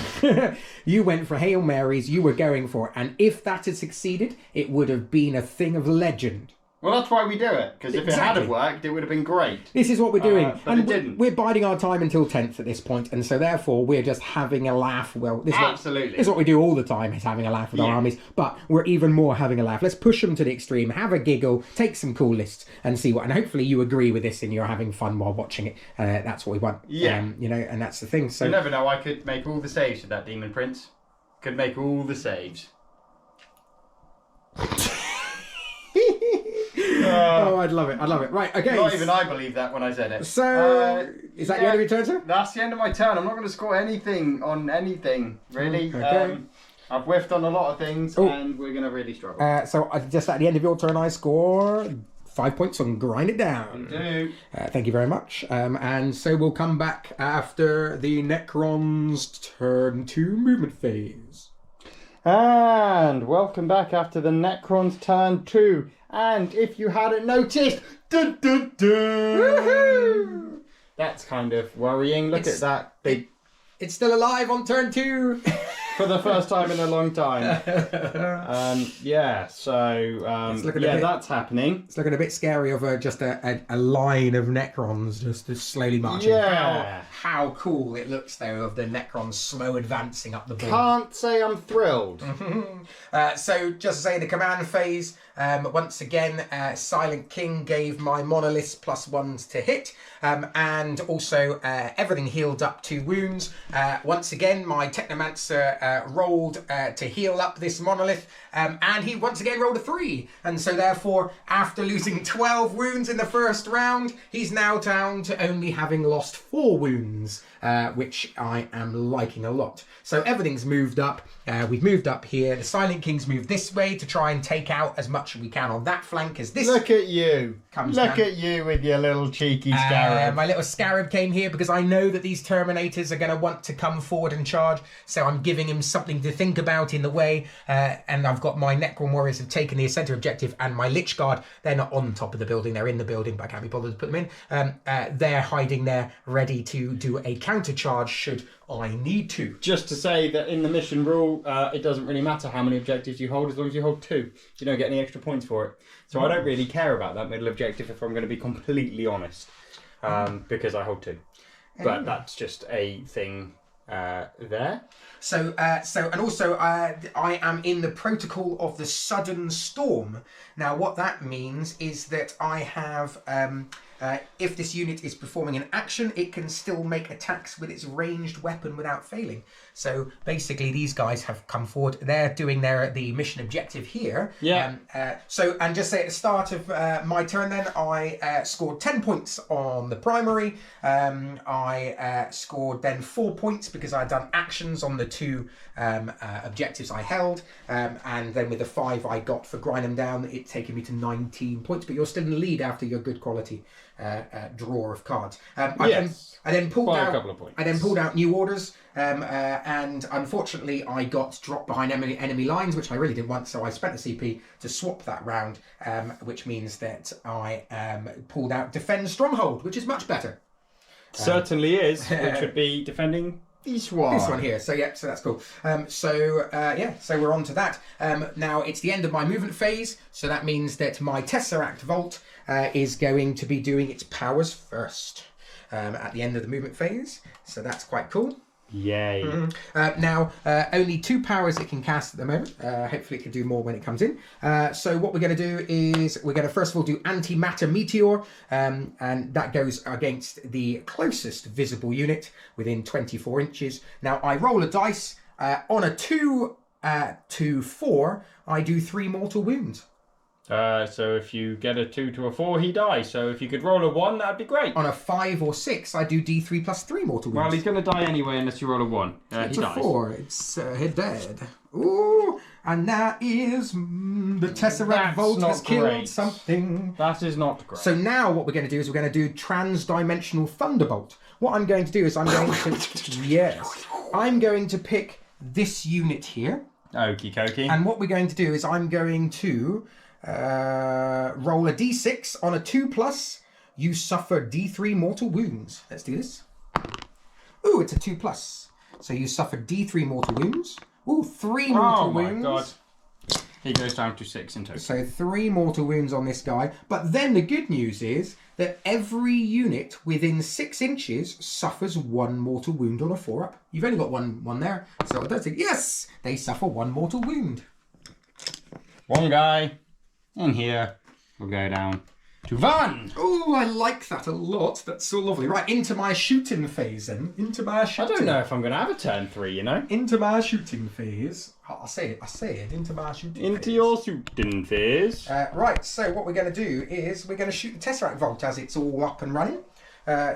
you went for Hail Marys, you were going for it. And if that had succeeded, it would have been a thing of legend. Well, that's why we do it, because if it had worked, it would have been great. This is what we're doing. But and it didn't. We're biding our time until 10th at this point, and so therefore we're just having a laugh. Well, Absolutely. This is what we do all the time, is having a laugh with our armies, but we're even more having a laugh. Let's push them to the extreme, have a giggle, take some cool lists, and see what... And hopefully you agree with this and you're having fun while watching it. That's what we want. Yeah. And that's the thing. So you never know, I could make all the saves with that Demon Prince. Could make all the saves. Oh, I'd love it. Right, okay. Not even I believe that when I said it. So, is that the end of your turn, sir? That's the end of my turn. I'm not going to score anything on anything, really. Okay. I've whiffed on a lot of things, and we're going to really struggle. So, just at the end of your turn, I score 5 points on Grind It Down. You do. Thank you very much. And so we'll come back after the Necrons' turn 2 movement phase. And welcome back after the Necrons' turn 2. And if you hadn't noticed, dun, dun, dun, Woohoo! That's kind of worrying. Look at that. It's still alive on turn 2. For the first time in a long time. That's happening. It's looking a bit scary of just a line of Necrons just slowly marching. Yeah. How cool it looks, though, of the Necrons slow advancing up the board. Can't say I'm thrilled. So, just to say, the command phase, once again, Silent King gave my Monoliths +1s to hit, and also everything healed up 2 wounds. Once again, my Technomancer rolled to heal up this Monolith, and he once again rolled a 3. And so, therefore, after losing 12 wounds in the first round, he's now down to only having lost 4 wounds, which I am liking a lot. So everything's moved up. We've moved up here. The Silent King's moved this way to try and take out as much as we can on that flank as this. Look at you. Comes Look down. at you with your little cheeky scarab. My little scarab came here because I know that these Terminators are going to want to come forward and charge. So I'm giving him something to think about in the way. And I've got my Necron Warriors have taken the center objective, and my Lich Guard, they're not on top of the building. They're in the building, but I can't be bothered to put them in. They're hiding there, ready to do a counter charge should I need to. Just to say that in the mission rule, it doesn't really matter how many objectives you hold as long as you hold 2. You don't get any extra points for it. So I don't really care about that middle objective if I'm going to be completely honest, because I hold 2. But that's just a thing there. So, and also, I am in the protocol of the sudden storm. Now, what that means is that I have, if this unit is performing an action, it can still make attacks with its ranged weapon without failing. So basically, these guys have come forward. They're doing the mission objective here. Yeah. And just say at the start of my turn, then I scored 10 points on the primary. I scored then 4 points because I'd done actions on the 2 objectives I held, and then with the 5 I got for grind them down, it taken me to 19 points. But you're still in the lead after your good quality draw of cards. I then pulled by out a couple of points. I then pulled out new orders, and unfortunately I got dropped behind enemy lines, which I really didn't want. So I spent the CP to swap that round, which means that I pulled out Defend Stronghold, which is much better. Certainly is, which would be defending this one. This one here. So so that's cool. So we're on to that. Now it's the end of my movement phase, so that means that my Tesseract Vault is going to be doing its powers first at the end of the movement phase. So that's quite cool. Yay. Now, only 2 powers it can cast at the moment. Hopefully it can do more when it comes in. So what we're going to do is we're going to first of all do Antimatter Meteor, and that goes against the closest visible unit within 24 inches. Now, I roll a dice. On a 2 to 4, I do 3 mortal wounds. So if you get a 2 to a 4, he dies. So if you could roll a 1, that'd be great. On a 5 or 6, I do D3 plus 3 mortal wounds. Well, he's going to die anyway unless you roll a 1. It's he a dies. 4. It's he's dead. Ooh, and that is the Tesseract Vault has killed something. That is not great. So now what we're going to do is we're going to do Trans-Dimensional Thunderbolt. What I'm going to do is I'm going to pick this unit here. Okie dokie. And what we're going to do is I'm going to roll a d6 on a 2+. You suffer d3 mortal wounds. Let's do this. Ooh, it's a 2+. So you suffer d3 mortal wounds. Ooh, 3 mortal wounds. Oh my god. He goes down to 6 in total. So 3 mortal wounds on this guy. But then the good news is that every unit within 6 inches suffers 1 mortal wound on a 4-up. You've only got one there. So that's it. Yes! They suffer 1 mortal wound. One guy in here will go down to Van. Oh, I like that a lot. That's so lovely. Right, into my shooting phase then. Into my shooting. I don't know if I'm going to have a turn 3, you know. Into my shooting phase. I say it. Into my shooting phase. Into your shooting phase. Right, so what we're going to do is we're going to shoot the Tesseract Vault as it's all up and running.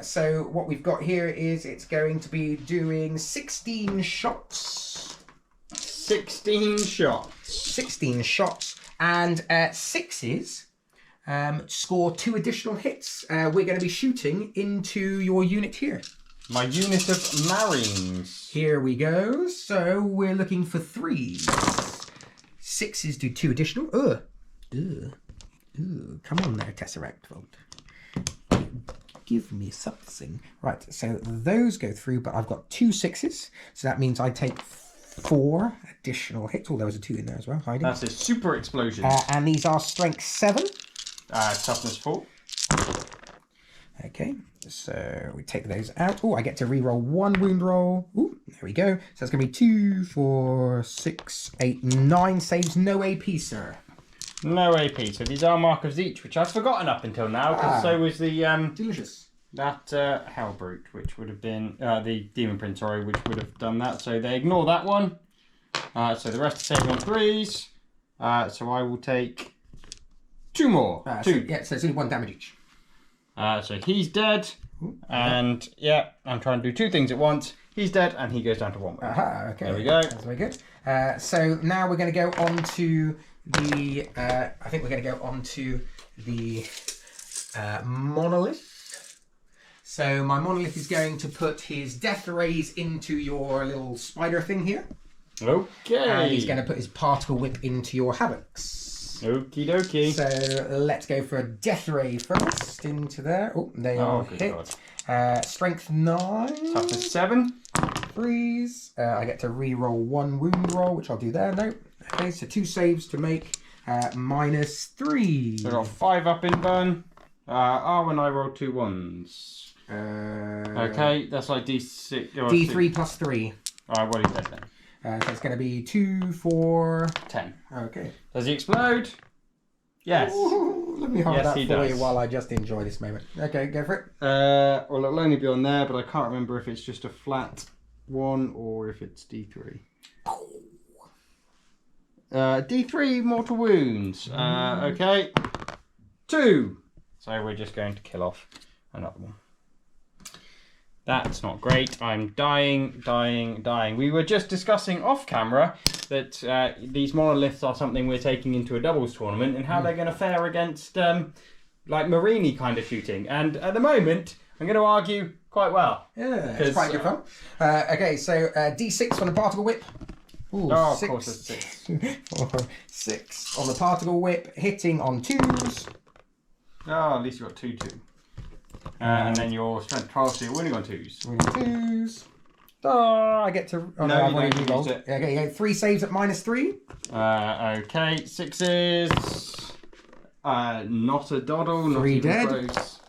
So what we've got here is it's going to be doing 16 shots. 16 shots. 16 shots. And 6s score 2 additional hits. We're going to be shooting into your unit here. My unit of Marines. Here we go. So we're looking for 3s. 6s do 2 additional. Come on there, Tesseract Vault. Give me something. Right, so those go through, but I've got 2 6s. So that means I take 4 additional hits. Oh, there was a 2 in there as well. Hiding. That's a super explosion. And these are strength 7. Toughness 4. Okay, so we take those out. Oh, I get to re-roll 1 wound roll. Ooh, there we go. So that's going to be 2, 4, 6, 8, 9 saves. No AP, sir. No AP. So these are markers each, which I've forgotten up until now, because so was the... Delicious. That Hell Brute, which would have been... the Demon Prince, sorry, which would have done that. So they ignore that one. So the rest are saving on 3s. So I will take 2 more. 2. So it's only 1 damage each. So he's dead. And yeah, I'm trying to do 2 things at once. He's dead and he goes down to 1. Okay. There we go. That's very good. So now we're going to go on to the... I think we're going to go on to the Monolith. So my Monolith is going to put his death rays into your little spider thing here. Okay. And he's going to put his particle whip into your havocs. Okie dokie. So let's go for a death ray first into there. Oh, they are hit. Strength 9. Toughness 7. Freeze. I get to re-roll 1 wound roll, which I'll do there. No. Okay, so 2 saves to make. -3. So I got 5 up in burn. When I roll 2 1s. Okay, that's like D6. D3 plus 3. Alright, what is that then? So it's going to be 2, 4, 10. Okay. Does he explode? Yes. Ooh, let me hold Yes, that he for does. you while I just enjoy this moment. Okay, go for it. Well, it'll only be on there, but I can't remember if it's just a flat 1 or if it's D3. D3 mortal wounds. Okay. 2. So we're just going to kill off another one. That's not great. I'm dying. We were just discussing off camera that these monoliths are something we're taking into a doubles tournament and how they're going to fare against like Marini kind of shooting. And at the moment, I'm going to argue quite well. Yeah, it's quite good fun. Okay, so D6 on the particle whip. Ooh, of 6. course it's 6. 4, 6 on the particle whip, hitting on 2s. Oh, at least you got 2. And then your strength 12, so you're winning on 2s. Winning 2s. Oh, I get to... Oh, No, I've you already don't use re-rolled. it. Okay, you go 3 saves at -3. Okay, 6s. Not a doddle, not 3 even dead. close.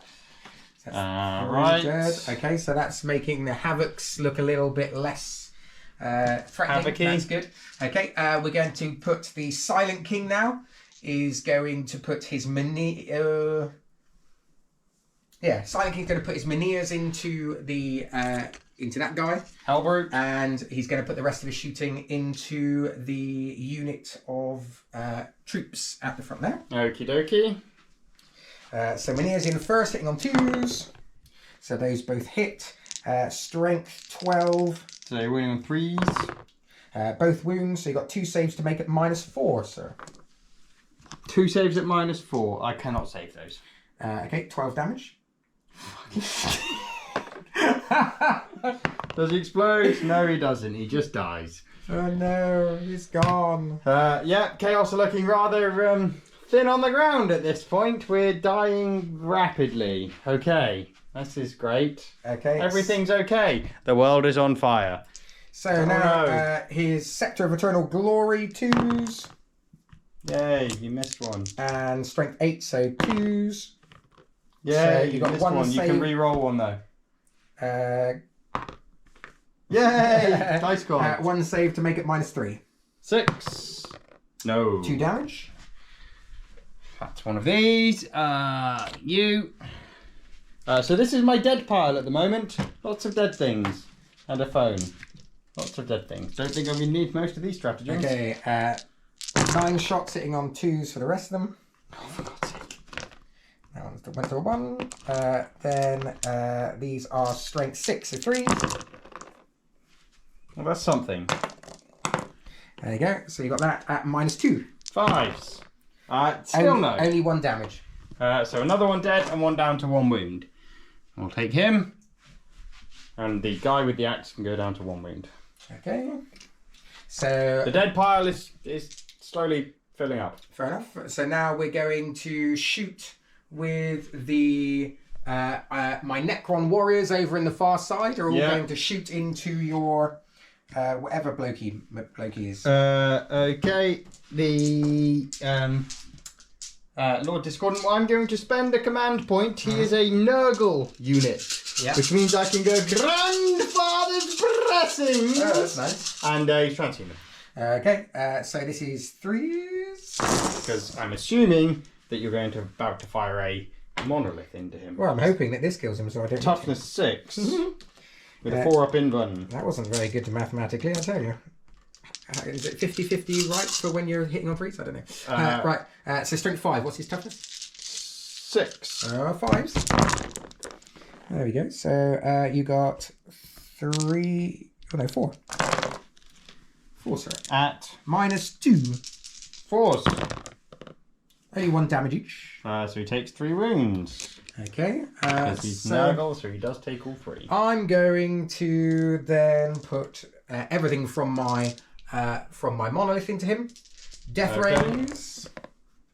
Right. Dead. Okay, so that's making the Havocs look a little bit less threatening. Havoc-y. That's good. Okay, we're going to put the Silent King now. Is going to put his Silent King's going to put his Mineas into the into that guy. Hellbrute. And he's going to put the rest of his shooting into the unit of troops at the front there. Okie dokie. So Mineas in first, hitting on 2s. So those both hit. Strength 12. So you're winning on 3s. Both wounds, so you got 2 saves to make it -4, sir. 2 saves at -4. I cannot save those. Okay, 12 damage. Does he explode? No, he doesn't. He just dies. Oh no, he's gone. Yeah, chaos are looking rather thin on the ground at this point. We're dying rapidly. Okay, this is great. Okay. Everything's okay. The world is on fire. So now his Scepter of Eternal Glory 2s. Yay, you missed one. And Strength 8, so 2s. Yay, So you got missed one. You can re-roll one though. Yay! Dice gone. One save to make it -3. 6. No. 2 damage. That's one of these. You. So this is my dead pile at the moment. Lots of dead things. And a phone. Lots of dead things. Don't think I'm going to need most of these stratagems. Okay, 9 shots sitting on 2s for the rest of them. Oh, for God's sake. That one went to a 1. Then these are Strength 6, so 3. Well, that's something. There you go. So you got that at -2. 5s. Still no. Only 1 damage. So another one dead and one down to 1 wound. We'll take him. And the guy with the axe can go down to 1 wound. Okay. So The dead pile is slowly filling up. fair enough. So now we're going to shoot with the my Necron warriors over in the far side. Are all going to shoot into your whatever blokey is. Okay. The Lord Discordant. Well, I'm going to spend a command point. He is a Nurgle unit. Yeah. Which means I can go Grandfather's Blessing. Oh, that's nice. And he's transhuman. Okay. So this is 3s. Because I'm assuming that you're about to fire a monolith into him. Well, I'm hoping that this kills him, so I don't. Toughness 6 with a 4-up invuln. That wasn't very good mathematically, I tell you. Is it 50-50 right for when you're hitting on 3s? I don't know. Right. So strength 5. What's his toughness? 6. 5s. There we go. So you got 3. Oh no, 4. 4, sorry. At -2. 4s. Only 1 damage each. So he takes 3 wounds. Okay. Because he's Nurgle, so he does take all 3. I'm going to then put everything from my monolith into him. Death rays.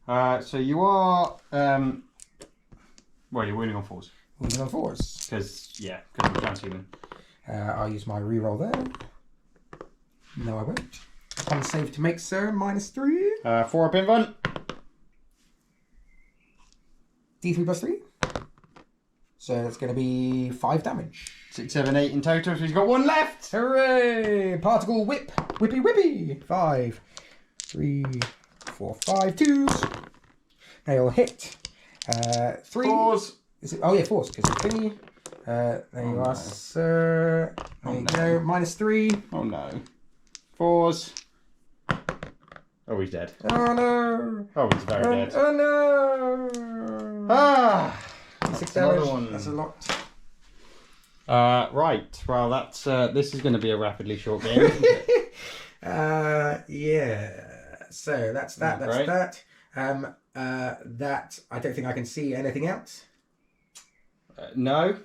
So you are well, you're winning on 4s. Winning on 4s. Because I'm transhuman. I'll use my reroll there. No, I won't. 1 save to make, sir. -3. 4-up invuln. D3 plus 3. So that's going to be 5 damage. 6, 7, 8 in total. So he's got 1 left. Hooray! Particle whip. Whippy whippy. 5, 3, 4, 5. 2s. They all hit. 3. 4s. Is it? Oh yeah, 4s. Because it's thingy. There you are, sir. There you go. -3. Oh no. 4s. Oh, he's dead. Oh no. Oh, he's very dead. Oh no. Ah! 6 another damage. one. That's a lot. Right. Well, that's this is going to be a rapidly short game, isn't it? Yeah. So that's that. That's Great. that. That I don't think I can see anything else. No.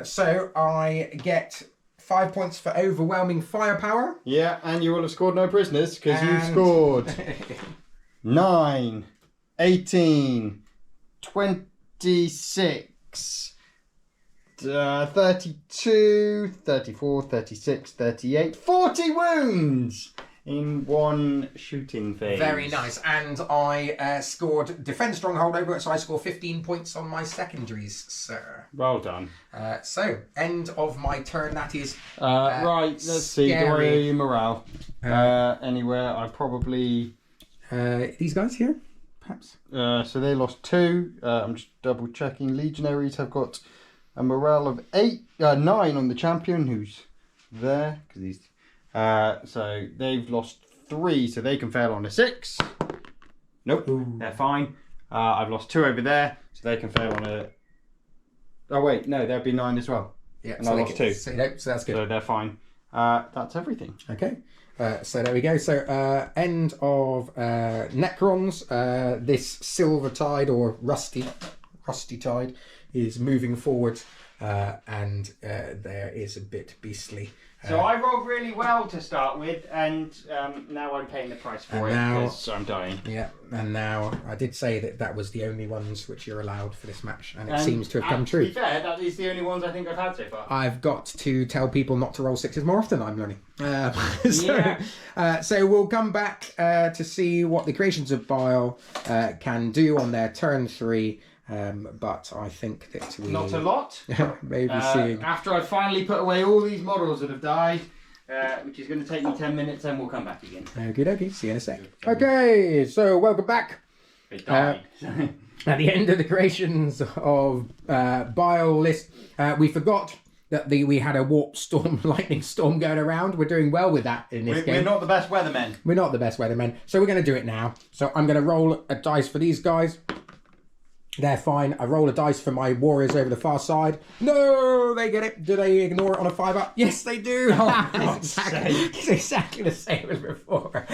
So I get 5 points for overwhelming firepower. Yeah, and you will have scored no prisoners because you've And- scored 9, 18, 26, 32, 34, 36, 38, 40 wounds in 1 shooting phase. Very nice. And I scored Defend Stronghold over it, so I score 15 points on my secondaries, sir. Well done. So, end of my turn. That is Right, let's see. Do I owe scary. you morale? Anywhere, I probably... these guys here, perhaps? So they lost 2. I'm just double checking. Legionaries have got a morale of 9 on the champion, who's there because he's. So they've lost 3, so they can fail on a 6. Nope, they're fine. I've lost 2 over there, so they can fail on a. Oh wait, no, there'd be 9 as well. Yeah, And so I they lost can- 2. So, nope, so that's good. So they're fine. That's everything. Okay. So there we go. So end of Necrons. This Silver Tide or Rusty Tide is moving forward and there is a bit beastly. So I rolled really well to start with, and now I'm paying the price for it because I'm dying. Yeah, and now I did say that was the only ones which you're allowed for this match, and it seems to have come true. To be fair, that is the only ones I think I've had so far. I've got to tell people not to roll 6s more often, I'm learning. So we'll come back to see what the Creations of Bile can do on their turn 3. But I think that we... Not a lot. Maybe seeing... After I've finally put away all these models that have died, which is going to take me 10 minutes, and we'll come back again. Okie dokie, see you in a sec. Okay, so welcome back. It died. At the end of the Creations of Bile list, we forgot that we had a warp storm, lightning storm going around. We're doing well with that in this game. We're not the best weathermen. We're not the best weathermen, so we're going to do it now. So I'm going to roll a dice for these guys. They're fine. I roll a dice for my warriors over the far side. No, they get it. Do they ignore it on a 5-up? Yes, they do. It's exactly the same as before.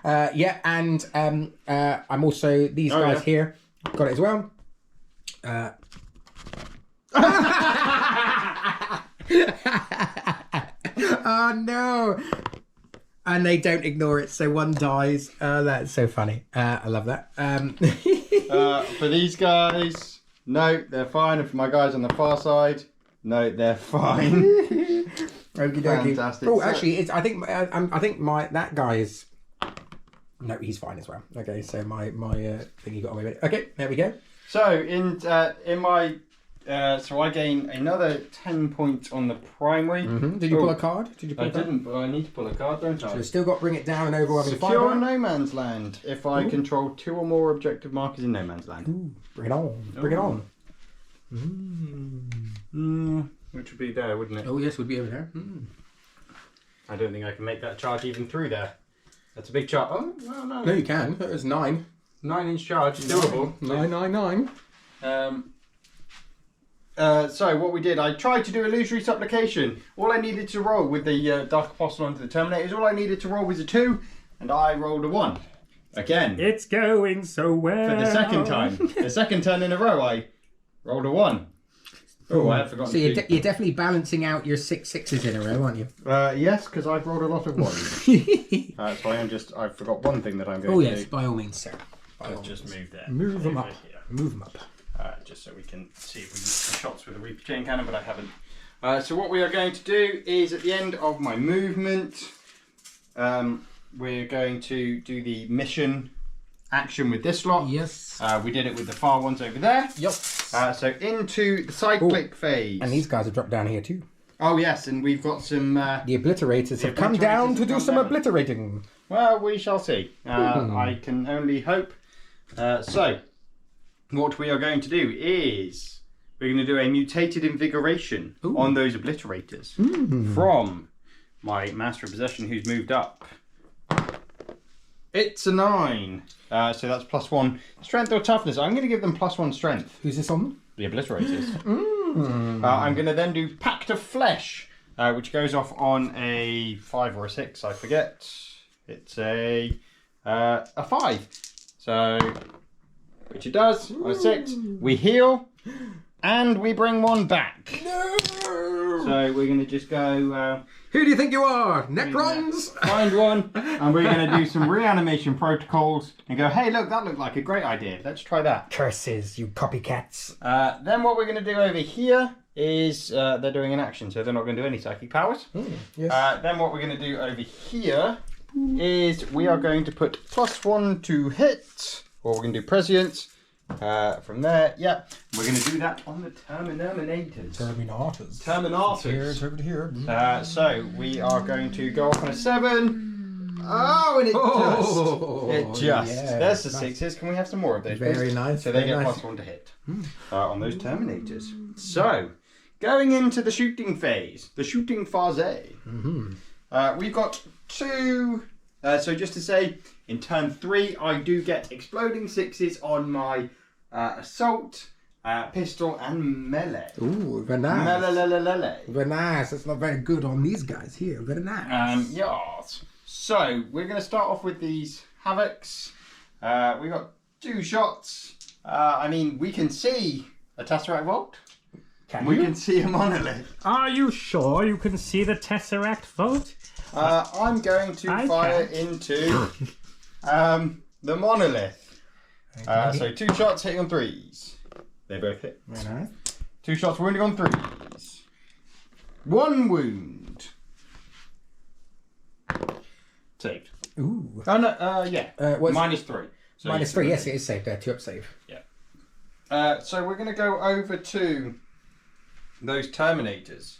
Yeah, and I'm also these guys here. Got it as well. Oh no. And they don't ignore it, so one dies. That's so funny. I love that. For these guys, no, they're fine. And for my guys on the far side, no, they're fine. Okie dokie. Fantastic. Oh, actually, I think that guy is. No, he's fine as well. Okay, so my thingy got away with it. Okay, there we go. So in my. So I gain another 10 points on the primary. Mm-hmm. Did you pull a card? I didn't, but I need to pull a card, don't I? So still got bring it down and overwhelming Secure no man's land if I control 2 or more objective markers in no man's land. Ooh, bring it on. Bring it on. Which would be there, wouldn't it? Oh, yes, would be over there. I don't think I can make that charge even through there. That's a big charge. Oh, no. No, you can. It was 9. 9-inch charge. Doable. 999. So what we did, I tried to do illusory supplication. All I needed to roll with the Dark Apostle onto the Terminators, all I needed to roll was a 2, and I rolled a 1. Again. It's going so well. For the second time. The second turn in a row, I rolled a 1. Oh, I had forgotten. So you're definitely balancing out your 6 6s in a row, aren't you? Yes, because I've rolled a lot of 1s. So I forgot one thing that I'm going to do. Oh yes, by all means, sir. I'll just move there. Move them up. Move them up. Just so we can see if we get some shots with a Reaper chain cannon, but I haven't. So what we are going to do is at the end of my movement, we're going to do the mission action with this lot. Yes. We did it with the far ones over there. Yep. So into the cyclic phase. And these guys have dropped down here too. Oh yes, and we've got some... the obliterators have come down to do some obliterating. Well, we shall see. I can only hope. So, what we are going to do is we're going to do a mutated invigoration on those obliterators from my Master of Possession who's moved up. It's a 9. So that's +1 strength or toughness. I'm going to give them +1 strength. Who's this on? The obliterators. I'm going to then do Pact of Flesh, which goes off on a 5 or a 6, I forget. It's a 5. So, which it does on a 6. We heal, and we bring 1 back. No! So we're going to just go... Who do you think you are? Necrons? Find 1, and we're going to do some reanimation protocols and go, hey, look, that looked like a great idea. Let's try that. Curses, you copycats. Then what we're going to do over here is they're doing an action, so they're not going to do any psychic powers. Yes. Then what we're going to do over here is we are going to put +1 to hit, or we're going to do prescience. From there, yeah, we're going to do that on the Terminators. Here, it's over here. So we are going to go off on a 7. Oh, and it just. Yeah, There's the nice. 6s. Can we have some more of those? Very please? nice. So they very get nice. +1 to hit on those Terminators. So going into the shooting phase, the shooting phase. We've got 2. So just to say, in turn 3, I do get exploding 6s on my assault, pistol, and melee. Ooh, very nice. Melee. Very nice. It's not very good on these guys here. Very nice. Yes. So we're going to start off with these Havocs. We got 2 shots. I mean, we can see a Tesseract Vault. We can see a monolith. Are you sure you can see the Tesseract Vault? I'm going to fire into the monolith. So 2 shots hitting on 3s. They both hit. Very nice. 2 shots wounding on 3s. 1 wound. Saved. Ooh. Oh no, yeah. -3. So -3, yes, it is saved. 2 up save. Yeah. So we're going to go over to those Terminators.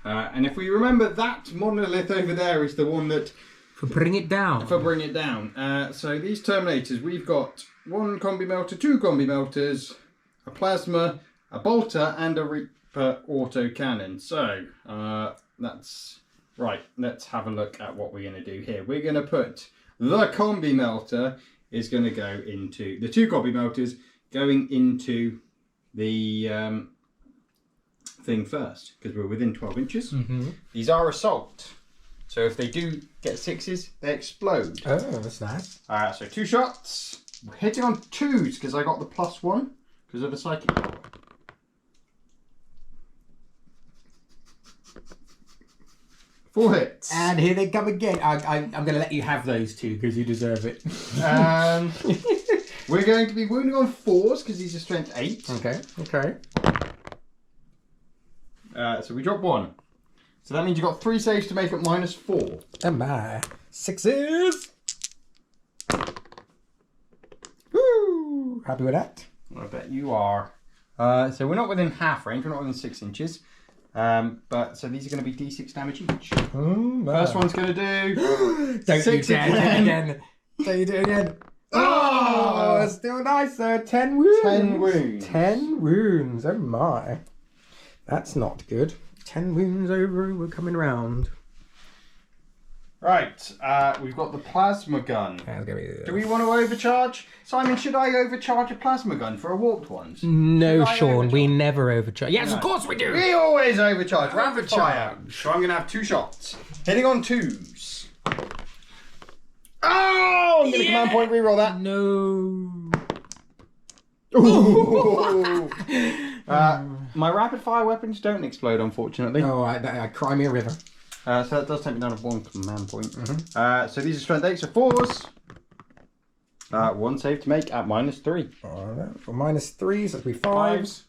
And if we remember, that monolith over there is the one that... For bring it down. So these Terminators, we've got 1 combi melter, 2 combi melters, a plasma, a bolter, and a Reaper auto cannon. So that's... Right, let's have a look at what we're going to do here. We're going to put the combi melter is going to go into... The 2 combi melters going into the thing first, because we're within 12 inches. Mm-hmm. These are assault. So if they do get 6s, they explode. Oh, that's nice. So 2 shots. Hitting on 2s, because I got the +1, because of the psychic power. Four hits. And here they come again. I'm going to let you have those 2 because you deserve it. We're going to be wounding on 4s because these are strength 8. Okay. So we drop 1. So that means you've got 3 saves to make it -4. Oh my. 6s. Woo! Happy with that? I bet you are. So we're not within half range. We're not within 6 inches. But so these are going to be d6 damage each. First one's going to do. Don't you dare do it again. Don't you do it again. Oh, still nice though. 10 wounds. 10 wounds. 10 wounds. Oh my. That's not good. 10 wounds over. We're coming round. Right. We've got the plasma gun. Do we want to overcharge? Simon, should I overcharge a plasma gun for a warped ones? No, Sean. We never overcharge. Yes, of course we do. We always overcharge. Rapid fire. So I'm going to have 2 shots. Hitting on 2s. Oh! I'm going to command point reroll that. No. Ooh. My rapid fire weapons don't explode, unfortunately. Oh, I cry me a river. So that does take me down to 1 command point. So these are strength 8, so 4s. 1 save to make at -3. Alright, for -3s, that'd be 5s.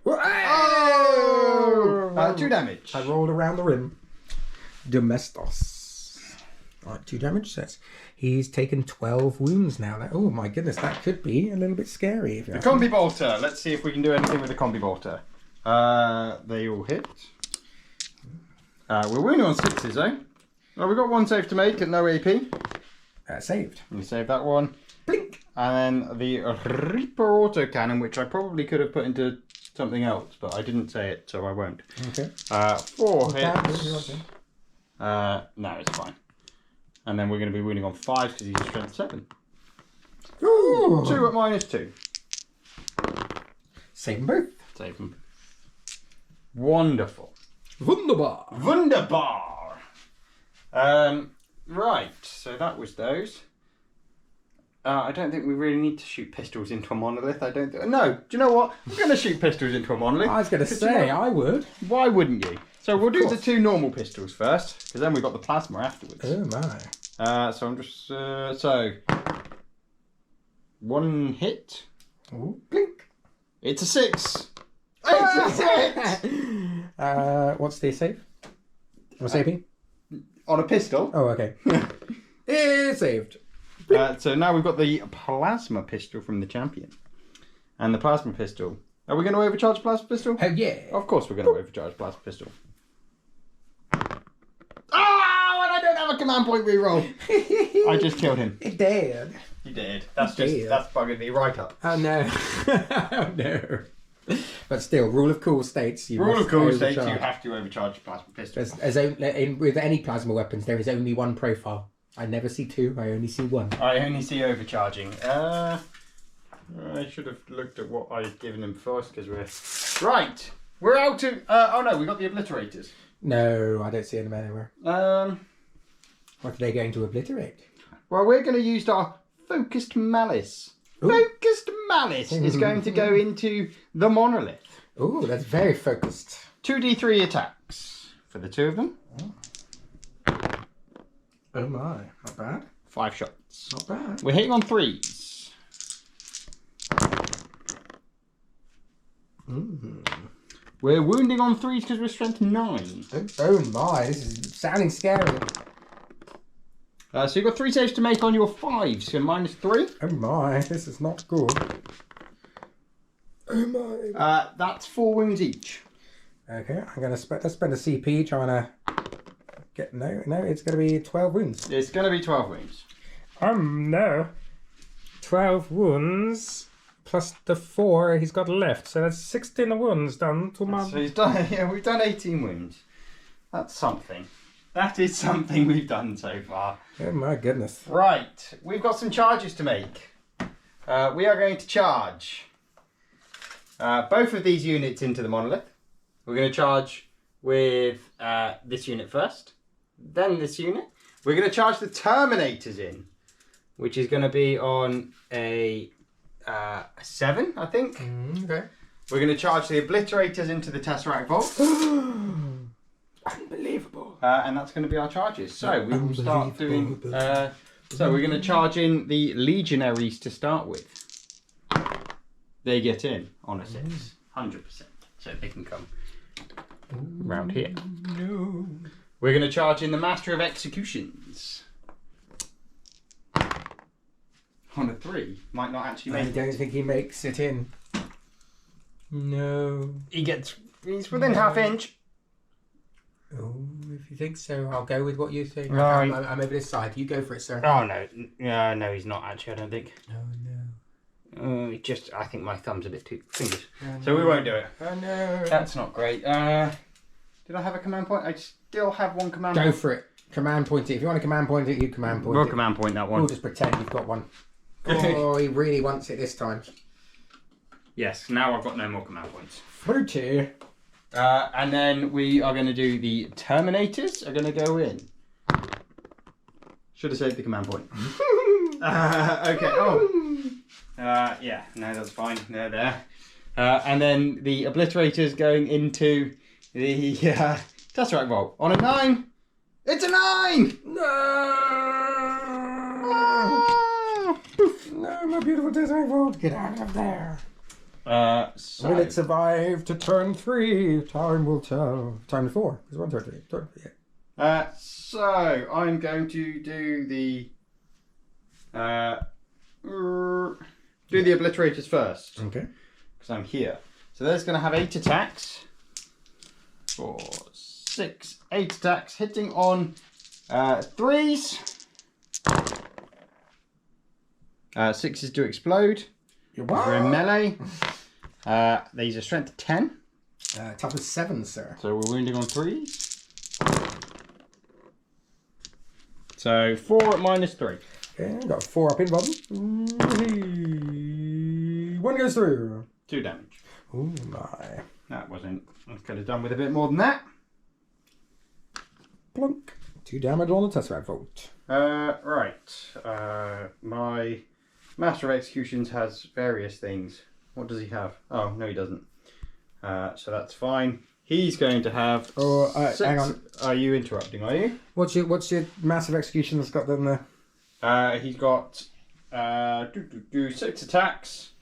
Oh! 2 damage. I rolled around the rim. Domestos. Alright, 2 damage sets. He's taken 12 wounds now. Oh my goodness, that could be a little bit scary. The combi bolter. Let's see if we can do anything with the combi bolter. They all hit. We're winning on 6s, though. Well, we've got 1 save to make at no AP. Saved. You save that one. Blink. And then the Reaper autocannon, which I probably could have put into something else, but I didn't say it, so I won't. Okay. 4 hits. No, it's fine. And then we're going to be winning on 5 because he's a strength 7. Ooh. 2 at -2. Save them both. Save them. Wonderful. Wunderbar. Wunderbar. Right, so that was those. I don't think we really need to shoot pistols into a monolith. No, do you know what? I'm going to shoot pistols into a monolith. I was going to say, I would. Why wouldn't you? So we'll do the 2 normal pistols first, because then we've got the plasma afterwards. Oh my. So I'm just... so... 1 hit. Ooh, blink. It's a 6. It's a 6! What's the save? What's AP? On a pistol. Oh, okay. It's saved. So now we've got the plasma pistol from the champion. And the plasma pistol. Are we going to overcharge plasma pistol? Oh, yeah. Of course we're going to overcharge plasma pistol. Oh, and I don't have a command point reroll. I just killed him. It did. You did. That's bugging me right up. Oh, no. Oh, no. But still, rule of cool states you Rule of cool overcharge. states you have to overcharge plasma pistol. With any plasma weapons, there is only 1 profile. I never see 2, I only see 1. I only see overcharging. I should have looked at what I'd given him first because we're... Right! We're out to... oh no, we got the obliterators. No, I don't see them anywhere. What are they going to obliterate? Well, we're going to use our focused malice. Ooh. Focused malice is going to go into the monolith. Ooh, that's very focused. 2d3 attacks for the 2 of them. Oh my, not bad. 5 shots. Not bad. We're hitting on 3s. We're wounding on 3s because we're strength 9. Oh my, this is sounding scary. So you've got 3 saves to make on your 5s, so -3. Oh my, this is not good. Oh my. That's 4 wounds each. Okay, I'm gonna spend a CP trying to get no. It's gonna be 12 wounds. It's going to be 12 wounds. No. 12 wounds plus the 4 he's got left. So that's 16 wounds done to my... So he's done. Yeah, we've done 18 wounds. That's something. That is something we've done so far. Oh my goodness. Right, we've got some charges to make. We are going to charge both of these units into the monolith. We're going to charge with this unit first, then this unit. We're going to charge the Terminators in, which is going to be on a 7, I think. Okay. We're going to charge the Obliterators into the Tesseract Vault. Unbelievable. And that's going to be our charges. So we will start doing... so we're going to charge in the Legionaries to start with. They get in on a 6. 100%. So they can come round here. No. We're going to charge in the Master of Executions. On a 3. Might not actually I make don't it. think he makes it in. No. He's within half inch. Oh, if you think so, I'll go with what you think. Right. I'm over this side. You go for it, sir. Oh, no. No, he's not actually, I don't think. No. I think my thumb's a bit too fingers. Oh, So we won't do it. Oh no. That's not great. Did I have a command point? I still have one command Go point. for it. Command point it. If you want to command point it, you command point We'll it. command point that one. We'll just pretend you've got one. Oh, he really wants it this time. Yes, now I've got no more command points. 40. And then we are going to do the Terminators are going to go in. Should have saved the command point. Okay. Oh. Yeah. No, that's fine. They're there. And then the Obliterators going into the Tesseract Vault on a 9. It's a 9. No! No, my beautiful Tesseract Vault, get out of there. So Will it survive to turn 3? Time will tell. Time 4. There's 1 turn 3. Turn 3. Yeah. So I'm going to do the Obliterators first. Okay. Because I'm here. So there's going to have 8 attacks. 4, 6, 8 attacks, hitting on 3s. 6s do explode. We're in melee. These are strength 10. Toughness 7, sir. So we're wounding on 3s. So 4 at -3. Okay, got 4 up in bottom. 1 goes through. 2 damage. Oh my. That wasn't. I could have done with a bit more than that. Plunk. 2 damage on the Tesseract Vault. Right. My Master of Executions has various things. What does he have? Oh, no, he doesn't. So that's fine. He's going to have. Oh, 6. hang on. Are you interrupting? Are you? What's your massive execution that's got them there? He's got 6 attacks.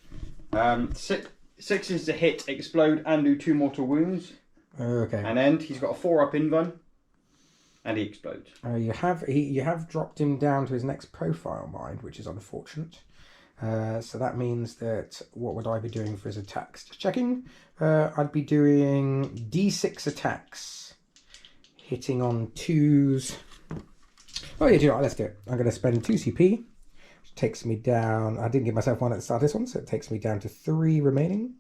6 is to hit, explode, and do 2 mortal wounds. Okay. And end. He's got a 4 up invuln, and he explodes. You have dropped him down to his next profile mind, which is unfortunate. So that means that what would I be doing for his attacks? Just checking. I'd be doing D6 attacks, hitting on 2s. Oh yeah, do you know what? Let's do it. I'm going to spend 2 CP, which takes me down. I didn't give myself 1 at the start of this one, so it takes me down to 3 remaining.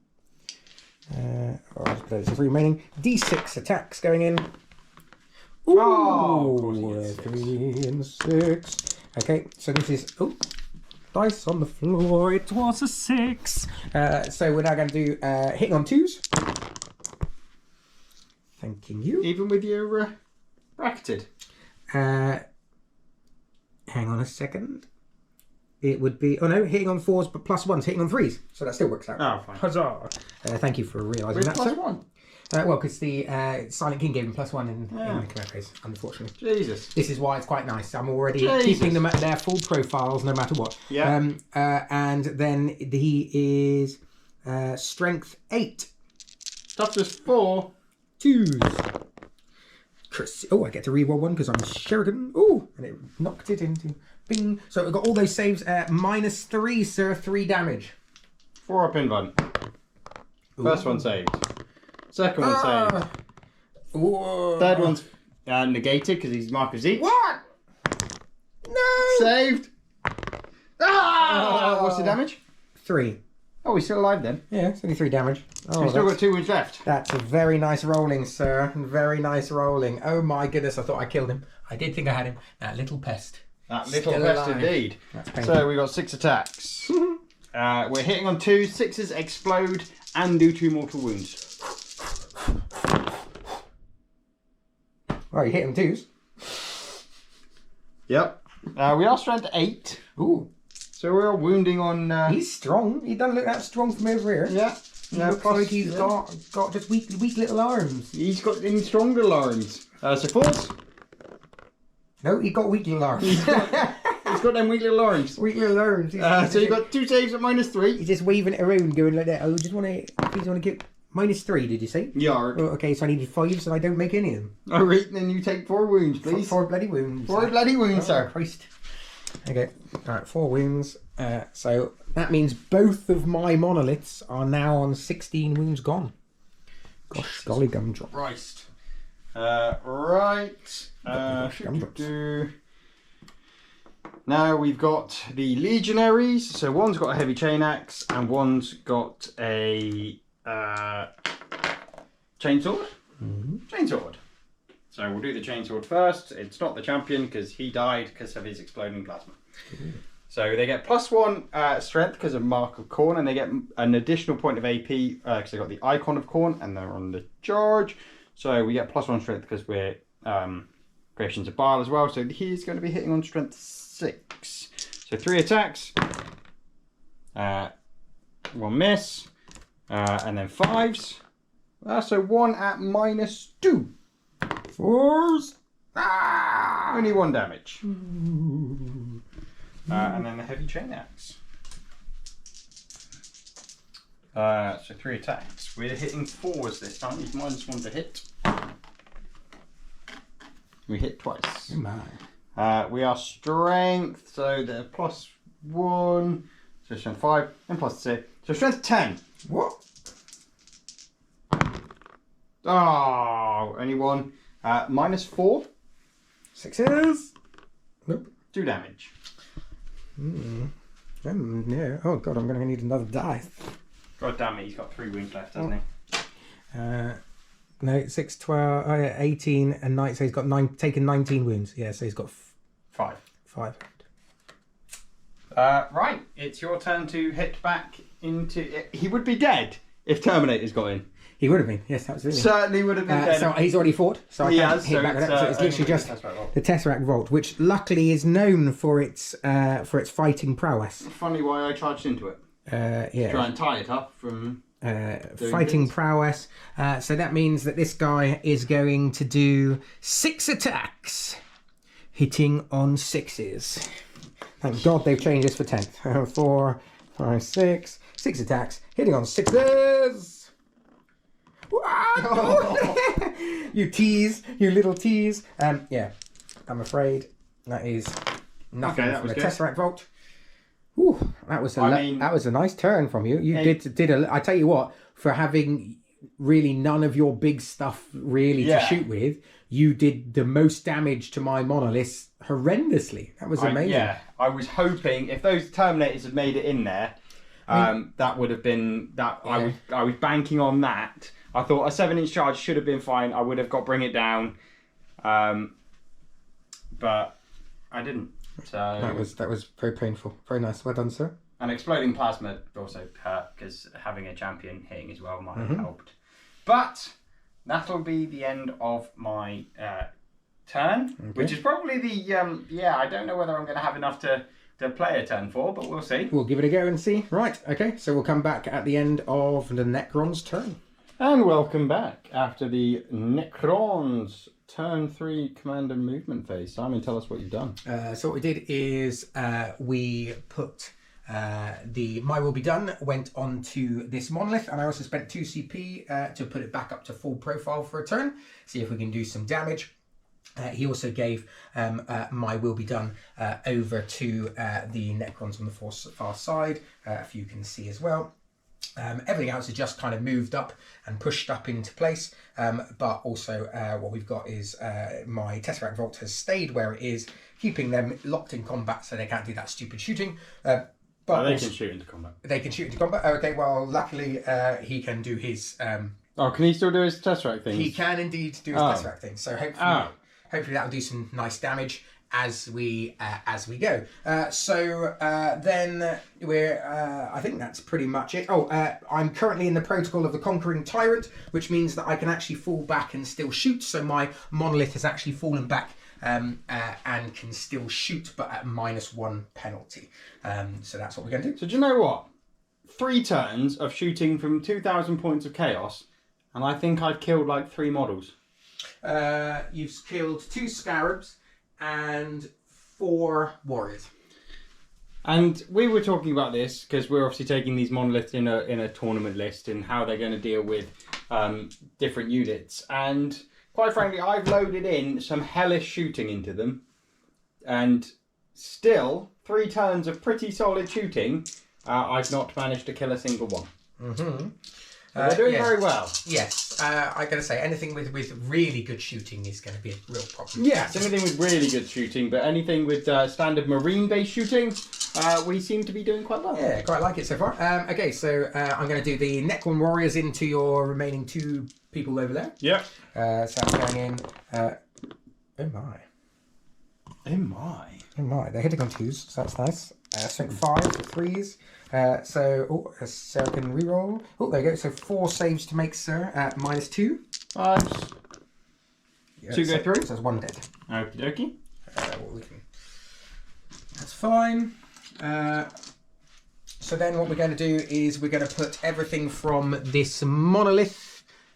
I'll just put it to 3 remaining. D6 attacks going in. Ooh, Oh, of course he gets 3 and 6. Okay, so this is dice on the floor. It was a 6. So we're now going to do hitting on 2s. Thanking you. Even with your bracketed. Hang on a second. it would be... Oh, no, hitting on 4s, but +1s, hitting on 3s. So that still works out. Oh, fine. Huzzah! Thank you for realising With that, sir. +1. Well, because the Silent King gave him +1 in the command phase, unfortunately. Jesus. This is why it's quite nice. I'm already Jesus. keeping them at their full profiles no matter what. Yeah. And then he is strength 8. Toughness 4. 2s. Oh, I get to reroll one because I'm Sheridan. Oh, and it knocked it into bing. So we've got all those saves. -3, sir. 3 damage. 4 up in one. First one saved. Second one saved. Whoa. Third one's negated because he's Mark of Z. What? No. Saved. What's the damage? 3. Oh, he's still alive then. Yeah, it's only 3 damage. Oh, He's still got 2 wounds left. That's a very nice rolling, sir. Very nice rolling. Oh my goodness, I thought I killed him. I did think I had him. That little pest. That little Still pest alive. indeed. That's painful. So we got 6 attacks. We're hitting on 2. 6s explode and do 2 mortal wounds. Oh, you hit him 2s. Yep. We are strength 8. Ooh. So we're wounding on... He's strong. He doesn't look that strong from over here. Yeah. He looks like he's got just weak little arms. He's got any stronger arms. So 4s. No, he got weak little arms. He's got them weak little arms. Weak little arms. So you got 2 saves at -3. He's just waving it around, going like that. Oh, just want to. Please want to get -3. Did you say? Yard. Oh, okay, so I needed 5, so I don't make any of them. Alright, then you take 4 wounds, please. 4 bloody wounds. 4 bloody wounds, Oh, sir. Christ. Okay, alright, 4 wounds. So that means both of my monoliths are now on 16 wounds gone. Gosh, golly gumdrop. Christ. Right. Gumdrops. Now we've got the legionaries. So one's got a heavy chain axe and one's got a chainsword. Chainsword. So we'll do the chainsword first. It's not the champion because he died because of his exploding plasma. So they get +1 strength because of Mark of Corn, and they get an additional point of AP because they got the icon of Corn and they're on the charge. So we get +1 strength because we're Creations of Bile as well. So he's going to be hitting on strength 6. So 3 attacks, 1 miss, and then 5s. So 1 at -2. 4s. Only 1 damage. And then the heavy chain axe. So 3 attacks. We're hitting 4s this time. He's -1 to hit. We hit twice. Oh my. We are strength, so the +1, so strength 5, and +6. So strength 10. What? Oh, only 1. -4. 6s. Nope. 2 damage. Yeah. Oh god, I'm going to need another dice. God damn it, he's got 3 wounds left, hasn't he? No, 6, 12, 18, and 9. So he's got taken 19 wounds. Yeah, so he's got 5. 5. Right, it's your turn to hit back into... He would be dead if Terminator's got in. He would have been. Yes, absolutely. Certainly would have been dead. So he's already fought. So I He can't has, hit so back with it's, that. So it's literally just the Tesseract Vault, which luckily is known for its fighting prowess. Funny why I charged into it. Yeah. Try and tie it up from... fighting things. prowess. So that means that this guy is going to do 6 attacks, hitting on 6s. Thank God they've changed this for 10. 4, 5, 6. 6 attacks, hitting on 6s. You tease, you little tease. Yeah, I'm afraid that is nothing Okay, that from was the good. Tesseract Vault. Ooh, that was that was a nice turn from you. You Hey. did a. I tell you what, for having really none of your big stuff really to Yeah. shoot with, you did the most damage to my monoliths horrendously. That was amazing. I was hoping if those Terminators had made it in there, that would have been that. Yeah. I was banking on that. I thought a 7-inch charge should have been fine. I would have got bring it down, but I didn't. So That was very painful. Very nice. Well done, sir. and exploding plasma also hurt because having a champion hitting as well might have helped. But that'll be the end of my turn, which is probably the I don't know whether I'm going to have enough to to play a turn for, but we'll see. We'll give it a go and see. Right, okay, so we'll come back at the end of the Necrons' turn. And welcome back after the Necrons turn 3 command and movement phase. Simon, tell us what you've done. So what we did is we put the My Will Be Done went onto this monolith, and I also spent 2 CP to put it back up to full profile for a turn, see if we can do some damage. He also gave My Will Be Done over to the Necrons on the far side, if you can see as well. Everything else is just kind of moved up and pushed up into place, but also what we've got is my Tesseract Vault has stayed where it is, keeping them locked in combat so they can't do that stupid shooting. But they can shoot into combat. They can shoot into combat. Okay, well, luckily he can do his... can he still do his Tesseract things? He can indeed do his Tesseract thing. So hopefully that'll do some nice damage as we go. Then we're I think that's pretty much it. I'm currently in the protocol of the Conquering Tyrant, which means that I can actually fall back and still shoot. So my monolith has actually fallen back and can still shoot, but at -1 penalty. So that's what we're going to do. So do you know what? 3 turns of shooting from 2,000 points of chaos, and I think I've killed like 3 models. You've killed 2 scarabs and 4 warriors. And we were talking about this because we're obviously taking these monoliths in a tournament list and how they're going to deal with different units. And quite frankly, I've loaded in some hellish shooting into them, and still 3 turns of pretty solid shooting. I've not managed to kill a single one. Mm-hmm. They're doing very well. Yes, I got to say, anything with really good shooting is going to be a real problem. Yes, anything with really good shooting, but anything with standard marine-based shooting, we seem to be doing quite well. Yeah, quite like it so far. Okay, so I'm going to do the Necron warriors into your remaining 2 people over there. Yep. So I'm going in. Oh my. Oh my. Oh my, they're hitting on 2s, so that's nice. Strength 5 for 3s. Sarah can reroll. Oh, there you go. So 4 saves to make Sir at -2. Nice. Yeah, 2 go through. So there's 1 dead. Okie dokie. That's fine. So then what we're going to do is we're going to put everything from this monolith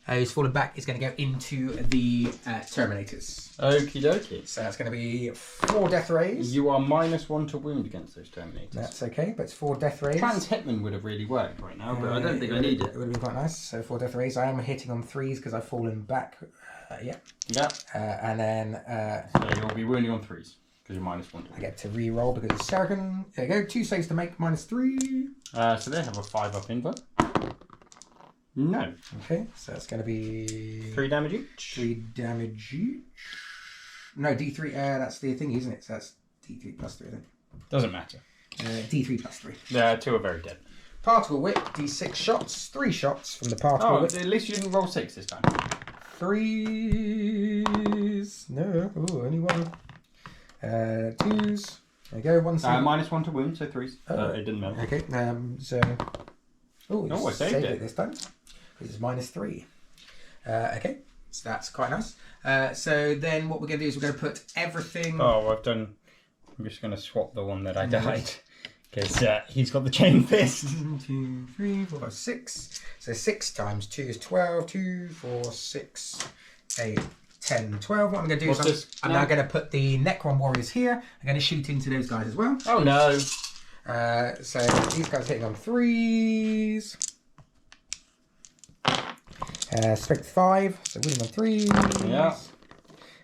who's fallen back is going to go into the Terminators. Okie dokie. So that's going to be 4 death rays. You are -1 to wound against those Terminators. That's okay, but it's 4 death rays. Trans Hitman would have really worked right now, but I don't think I need it. It would have been quite nice. So 4 death rays. I am hitting on 3s because I've fallen back. Yeah. And then... so you'll be wounding on 3s because you're -1 to. I get to re-roll because it's Sargon. There you go. 2 saves to make -3. So they have a 5-up invert. No. Okay, so that's going to be... 3 damage each? 3 damage each. No, D3, that's the thing, isn't it? So that's D3 plus 3, I think. Doesn't matter. D3 plus 3. 2 are very dead. Particle whip, D6 shots. 3 shots from the particle whip. At least you didn't roll 6 this time. 3s. No, only 1. 2s. There you go, 1 save. -1 to wound, so 3s. It didn't matter. Okay, so... Oh, I saved it this time. This is -3. Okay, so that's quite nice. So then what we're going to do is we're going to put everything... I'm just going to swap the one that I died. Because he's got the chain fist. 1, 2, 3, 4, 5, 6. So 6 times 2 is 12. 2, 4, 6, 8, 10, 12. What I'm going to do is I'm now going to put the Necron warriors here. I'm going to shoot into those guys as well. Oh no. So these guys hitting on 3s. Strength 5, so winning on 3s. Yeah.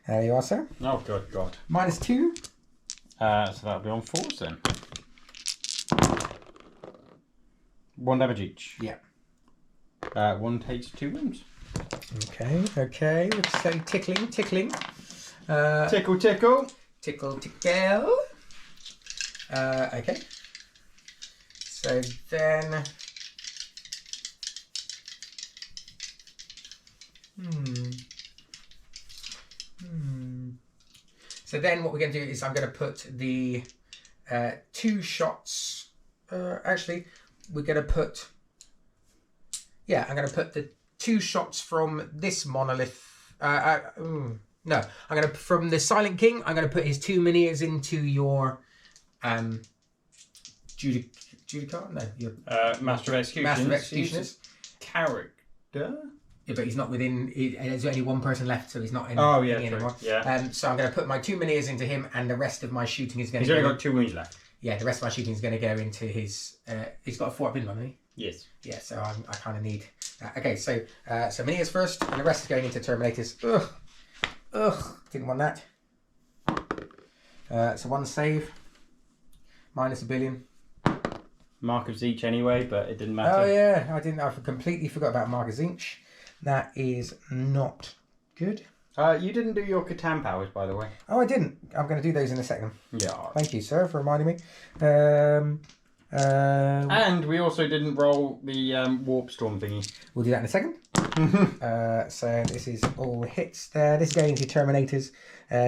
There you are, sir. Oh, good God. -2. So that'll be on 4s then. 1 damage each. Yeah. 1 takes 2 wounds. Okay. Let's say tickling. Tickle. Tickle. Okay. So then... So then what we're going to do is I'm going to put the 2 shots... actually, we're going to put... Yeah, I'm going to put the 2 shots from this monolith... No, I'm going to... From the Silent King, I'm going to put his 2 minis into your... Judicar? No, you're Master of Executioners. Master of Executioners. Character. Yeah, but he's not within. There's only one person left, so he's not in. Oh yeah, in true. anymore. Yeah. So I'm going to put my 2 Minears into him, and the rest of my shooting is going He's to. only got 2 wounds left. Yeah, the rest of my shooting is going to go into his. He's got a 4-up in one, hasn't he? Yes. Yeah, so I kind of need. Okay, so Minears first, and the rest is going into Terminators. Ugh, didn't want that. So 1 save. Minus $1 billion. Markers each anyway, but it didn't matter. Oh yeah, I completely forgot about Marcus Inch. That is not good. You didn't do your Catan powers, by the way. Oh, I didn't. I'm going to do those in a second. Yeah. Thank you, sir, for reminding me. And we also didn't roll the Warp Storm thingy. We'll do that in a second. So this is all hits there. This is going to Terminators.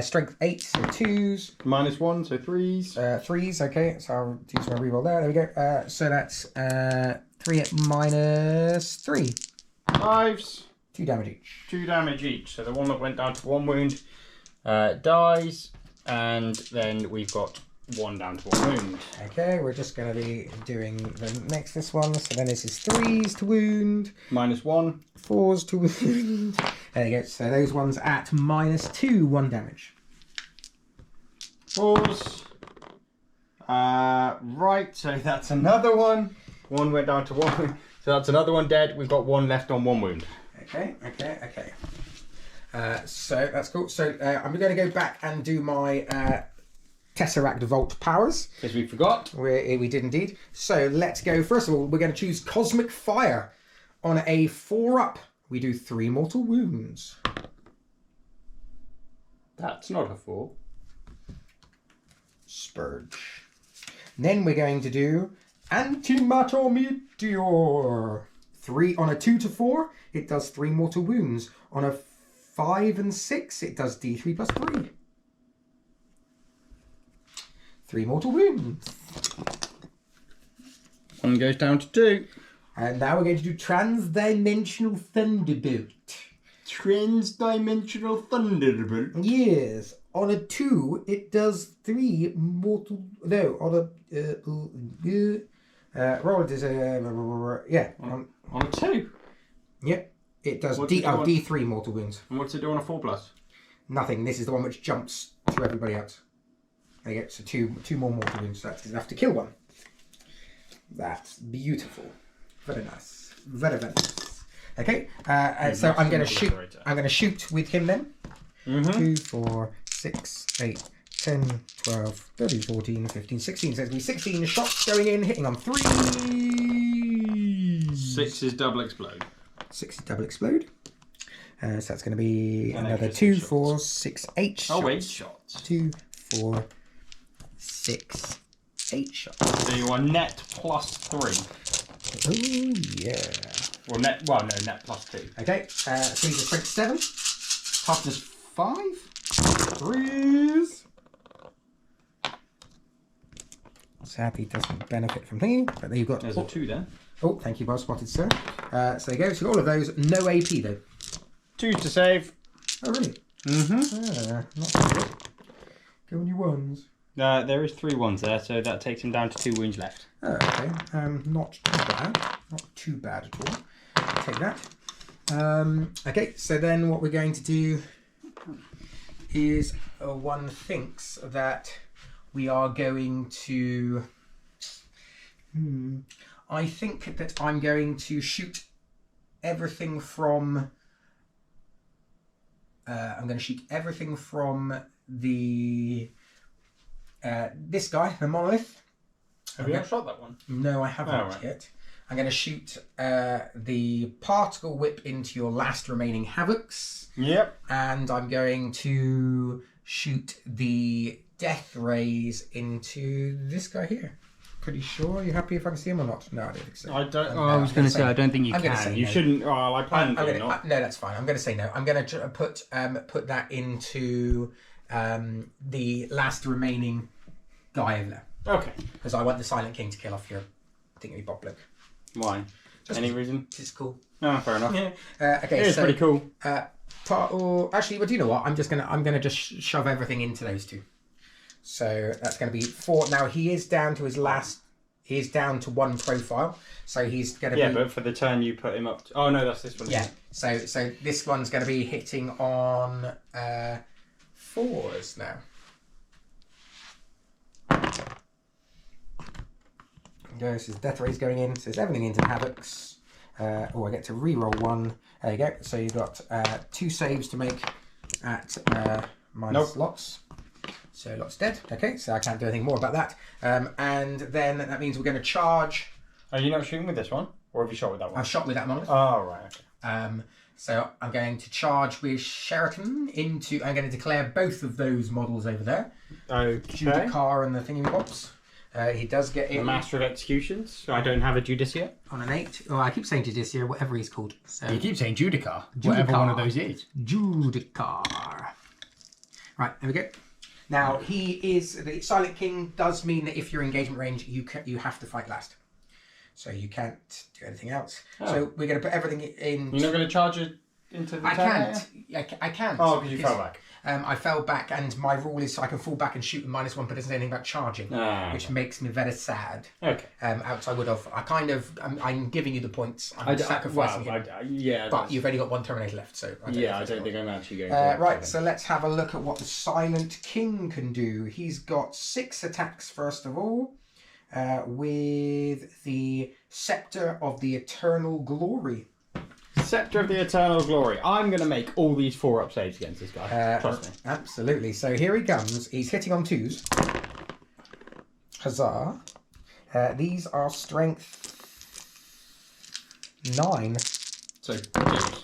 Strength 8, so 2s. -1, so 3s. 3s, okay. So I'll do some reroll there. There we go. So that's 3 at -3. 5s. 2 damage each. 2 damage each. So the one that went down to 1 wound dies. And then we've got 1 down to 1 wound. Okay, we're just going to be doing this one. So then this is 3s to wound. -1. 4s to wound. There you go. So those ones at -2, 1 damage. 4s. Right, so that's another one. 1 went down to 1. So that's another one dead. We've got 1 left on 1 wound. Okay. So that's cool. So I'm going to go back and do my Tesseract Vault powers. Because we forgot. We did indeed. So let's go. First of all, we're going to choose Cosmic Fire. On a 4-up, we do 3 mortal wounds. That's not a 4. Spurge. Then we're going to do Antimatter Meteor. 3 on a 2 to 4, it does 3 mortal wounds. On a 5 and 6, it does D3 plus 3. 3 mortal wounds. 1 goes down to 2. And now we're going to do Transdimensional Thunderbolt. Transdimensional Thunderbolt. Yes. On a 2, it does 3 mortal... No, on a... roll it as a... Yeah. On a 2? Yep. It does What's it do on- D3 mortal wounds. And what's it do on a 4+? Nothing. This is the one which jumps to everybody else. There you go. So two more mortal wounds. So that's enough to kill one. That's beautiful. Very nice. Very, very nice. Okay. So I'm going to shoot. I'm going to shoot with him then. 2, 4, 6, 8, 10, 12, 13, 14, 15, 16. So there's going to be 16 shots going in, hitting on 3. 6 is double explode. 6 is double explode. So that's going to be An another extra 2, 6 4, 6, 8 shots. Oh, 8 shots. 2, 4, 6, 8 shots. So you are net +3. Oh yeah. Or net, well, no, net +2. Okay. So he's a strength 7, toughness 5, 3s. Sadly, doesn't benefit from thingy, but there you've got. There's a 2 there. Oh, thank you, well spotted, sir. So there you go. So all of those, no AP though. 2's to save. Oh really? Not so good. Go on your ones. There is 3 ones there, so that takes him down to 2 wounds left. Oh, okay. Not too bad. Not too bad at all. I'll take that. Okay, so then what we're going to do is one thinks that we are going to... I think that I'm going to shoot everything from... I'm going to shoot everything from the... this guy, the Monolith. Have you not shot that one? No, I haven't right. yet. I'm going to shoot the Particle Whip into your last remaining Havocs. Yep. And I'm going to shoot the Death Rays into this guy here. Pretty sure. Are you happy if I can see him or not? No, I don't think so. I don't. I was going to say, I don't think you I'm gonna can. say You no. shouldn't. Oh, I planned to not. No, that's fine. I'm going to say no. I'm going to put that into the last remaining guy over there. Okay. Because I want the Silent King to kill off your thingy bob bloke. Why? Any reason? It's cool. Oh, fair enough. Yeah. Okay. It's pretty cool. Actually, well, do you know what? I'm gonna just shove everything into those 2. So that's going to be 4. Now he is down to his last. He's down to 1 profile, so he's going to be... Yeah, but for the turn you put him up to... Oh, no, that's this one. Yeah, so this one's going to be hitting on 4s now. This is Death Ray's going in, so it's everything into Havocs. I get to re-roll 1. There you go. So you've got 2 saves to make at minus lots. So Lot's dead. Okay, so I can't do anything more about that. And then that means we're going to charge. Are you not shooting with this one? Or have you shot with that one? I've shot with that monolith. Oh, right. Okay. So I'm going to charge with Sheraton into... I'm going to declare both of those models over there. Okay. Judicar and the thingy-bobs. He does get it. The Master of Executions. So I don't have a Judicia. On an 8. Oh, I keep saying Judicia, whatever he's called. So You keep saying Judicar. Whatever one of those is. Judicar. Right, there we go. Now, he is... The Silent King does mean that if you're engagement range, you have to fight last. So you can't do anything else. Oh. So we're going to put everything in... You're not going to charge it into the I turn? can't. I can't. Oh, because you fell back. I fell back, and my rule is I can fall back and shoot with -1, but it doesn't say anything about charging, which makes me very sad. Okay. Else I would have. I'm giving you the points. I'm sacrificing him. But you've only got 1 Terminator left, so I don't think I'm actually going to. Right, so let's have a look at what the Silent King can do. He's got 6 attacks, first of all, with the Scepter of the Eternal Glory. Scepter of the Eternal Glory. I'm going to make all these 4-up saves against this guy. Trust me. Absolutely. So here he comes. He's hitting on 2s. Huzzah. These are strength 9. So, good.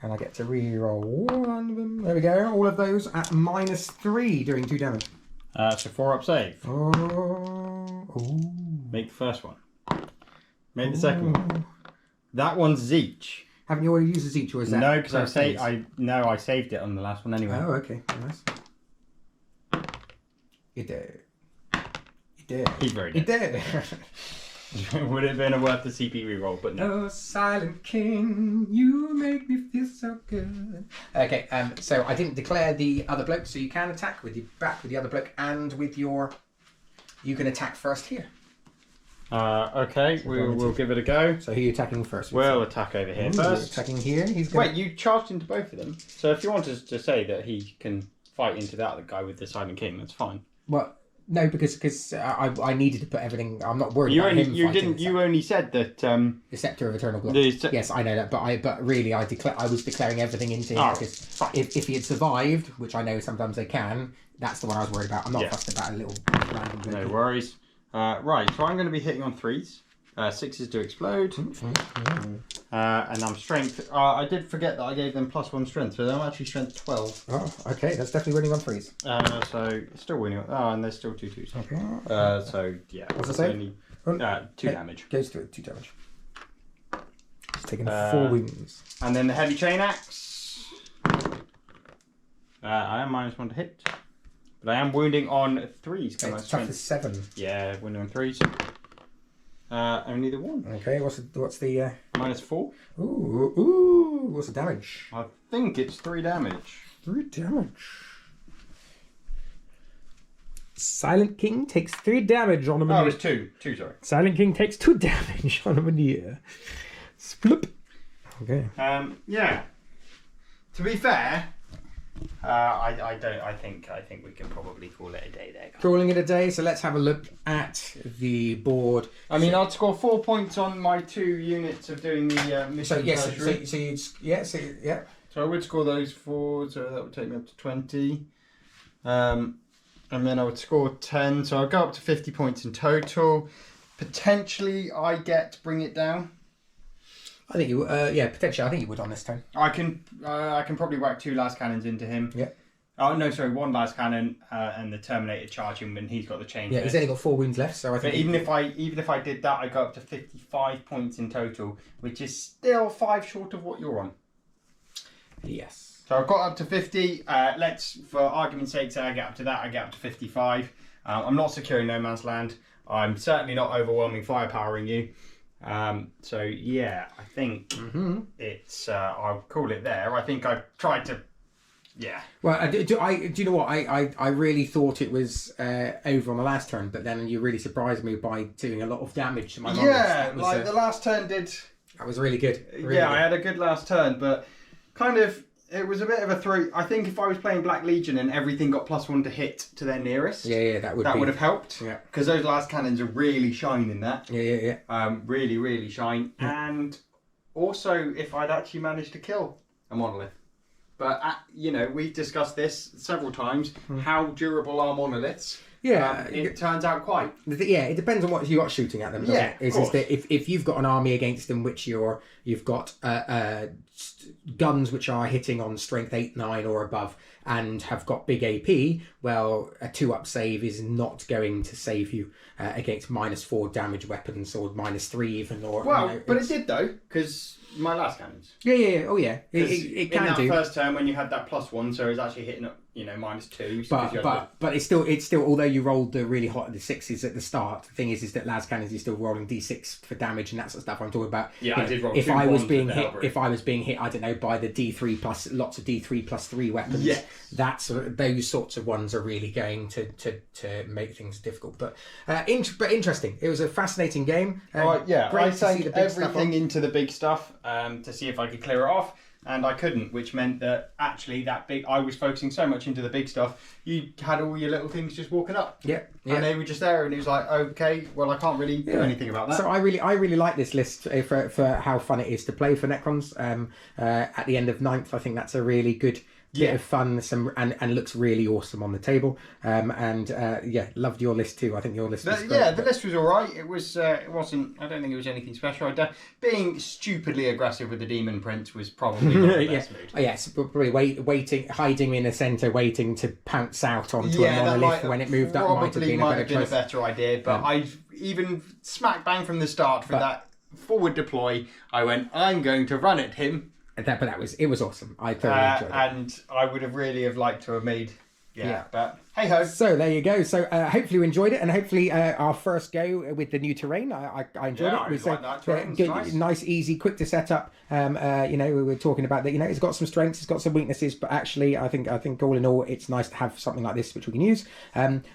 And I get to re-roll 1 of them. There we go. All of those at -3, doing 2 damage. So 4-up save. Oh. Make the first one. Make the second one. That one's Zeech. Haven't you already used the Zeech, or is that... No, because I saved it on the last one anyway. Oh, okay. Nice. You did. You did. He's very You dead. did. Would it have been worth the CP reroll, but no. Oh, Silent King, you make me feel so good. Okay, so I didn't declare the other bloke, so you can attack with your back with the other bloke, and with your... You can attack first here. Okay, we'll give it a go. So who are you attacking first? We'll attack over here first. Attacking here. He's going... Wait, you charged into both of them. So if you want to say that he can fight into that other guy with the Silent King, that's fine. Well, no, because I needed to put everything... I'm not worried about him fighting. You only said that... the Scepter of Eternal Glory. Yes, I know that, but really I was declaring everything into him, because if he had survived, which I know sometimes they can, that's the one I was worried about. I'm not fussed about a little random bit. No worries. Right, so I'm going to be hitting on 3s. 6s do explode. And I'm strength. I did forget that I gave them +1 strength, so I'm actually strength 12. Oh, okay, that's definitely winning on 3s. So still winning. Oh, and there's still 2 2s. Okay. So yeah. What's the save? 2 damage. Goes through 2 damage. He's taking 4 wounds. And then the heavy chain axe. I am -1 to hit. But I am wounding on 3s. It's tough as 7. Yeah, wounding on 3s. Only the 1. Okay, what's the -4. Ooh, what's the damage? I think it's 3 damage. 3 damage. Silent King takes 3 damage on a Oh, it's 2. 2, sorry. Silent King takes 2 damage on a maneuver. Sploop. Okay. Yeah. To be fair, I think we can probably call it a day there, guys. Calling it a day, so let's have a look at the board. I mean, I'd score 4 points on my 2 units of doing the mission. So I would score those 4, so that would take me up to 20. And then I would score 10, so I'll go up to 50 points in total. Potentially, I get to bring it down. I think you, potentially. I think you would on this turn. I can probably whack 2 last cannons into him. Yeah. Oh no, sorry, 1 last cannon and the Terminator charge him when he's got the chain. Yeah, he's only got 4 wounds left, so I think. But even if I did that, I go up to 55 points in total, which is still 5 short of what you're on. Yes. So I've got up to 50. Let's, for argument's sake, say I get up to that. I get up to 55. I'm not securing no man's land. I'm certainly not overwhelming firepowering you. So yeah, I think it's. I'll call it there. I think I've tried to Yeah. Well, do you know what? I really thought it was over on the last turn, but then you really surprised me by doing a lot of damage to my monoliths. Yeah, like the last turn did. That was really good. Really yeah, good. I had a good last turn, but kind of it was a bit of a throw. I think if I was playing Black Legion and everything got +1 to hit to their nearest, that would have helped. Yeah, because those last cannons are really shining that. Yeah. Really, really shine. Yeah. And also, if I'd actually managed to kill a monolith. But, we've discussed this several times, how durable are monoliths. Yeah. It turns out quite. Yeah, it depends on what you got shooting at them, doesn't it? Is that if you've got an army against them, which you've got guns which are hitting on strength 8, 9 or above, and have got big AP, well, a 2-up save is not going to save you against -4 damage weapons or -3 even. Or but it did though, because my last cannons. Yeah. Oh yeah, it can do. In that first turn when you had that +1, so it was actually hitting up, -2. But it's still although you rolled the really hot the 6s at the start, the thing is that las cannons you're still rolling d6 for damage and that sort of stuff I'm talking about. Yeah, I did roll. If I was being hit, I don't know, by the D3 plus lots of D3 +3 weapons. Yeah. Those sorts of ones are really going to make things difficult. But interesting. It was a fascinating game. I sank everything into the big stuff to see if I could clear it off. And I couldn't, which meant that actually I was focusing so much into the big stuff, you had all your little things just walking up. Yeah. And they were just there, and it was like, okay, well, I can't really do anything about that. So I really like this list for how fun it is to play for Necrons. At the end of 9th, I think that's a really good bit of fun, and looks really awesome on the table. Loved your list too. I think your list was great. The list was alright. It wasn't, I don't think it was anything special. Being stupidly aggressive with the Demon Prince was probably not the best mood. Yes, probably waiting, hiding in a centre, waiting to pounce out onto a monolith when it moved up might have been a better idea. But I've even smack bang from the start for that forward deploy, I went, I'm going to run at him. But it was awesome. I thoroughly enjoyed it. And I would have really liked to have made but hey ho. So there you go. So hopefully you enjoyed it, and hopefully our first go with the new terrain, I enjoyed it. I like that terrain. Nice, easy, quick to set up. We were talking about that. It's got some strengths, it's got some weaknesses, but actually, I think all in all, it's nice to have something like this which we can use.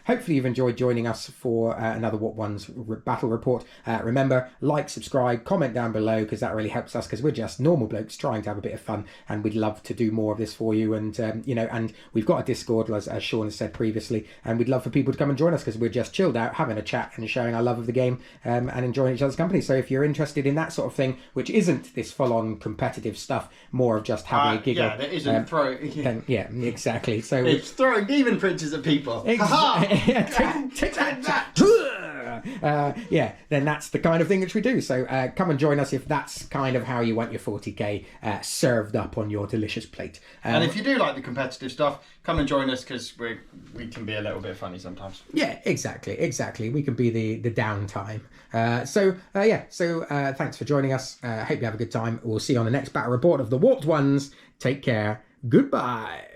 Hopefully you've enjoyed joining us for another What Ones battle report. Remember, like, subscribe, comment down below, because that really helps us, because we're just normal blokes trying to have a bit of fun, and we'd love to do more of this for you. And and we've got a Discord, as Sean has said previously, and we'd love for people to come and join us, because we're just chilled out, having a chat and showing our love of the game, and enjoying each other's company. So if you're interested in that sort of thing, which isn't this full-on competitive stuff, more of just having a giggle. Yeah, that isn't throwing. Then, exactly. So it's throwing demon princes at people. Take that. Then that's the kind of thing which we do. So come and join us if that's kind of how you want your 40k served up on your delicious plate. And if you do like the competitive stuff, come and join us, because we can be a little bit funny sometimes. Yeah, exactly. We can be the downtime. So thanks for joining us. Hope you have a good time. We'll see you on the next battle report of the Warped Ones. Take care. Goodbye.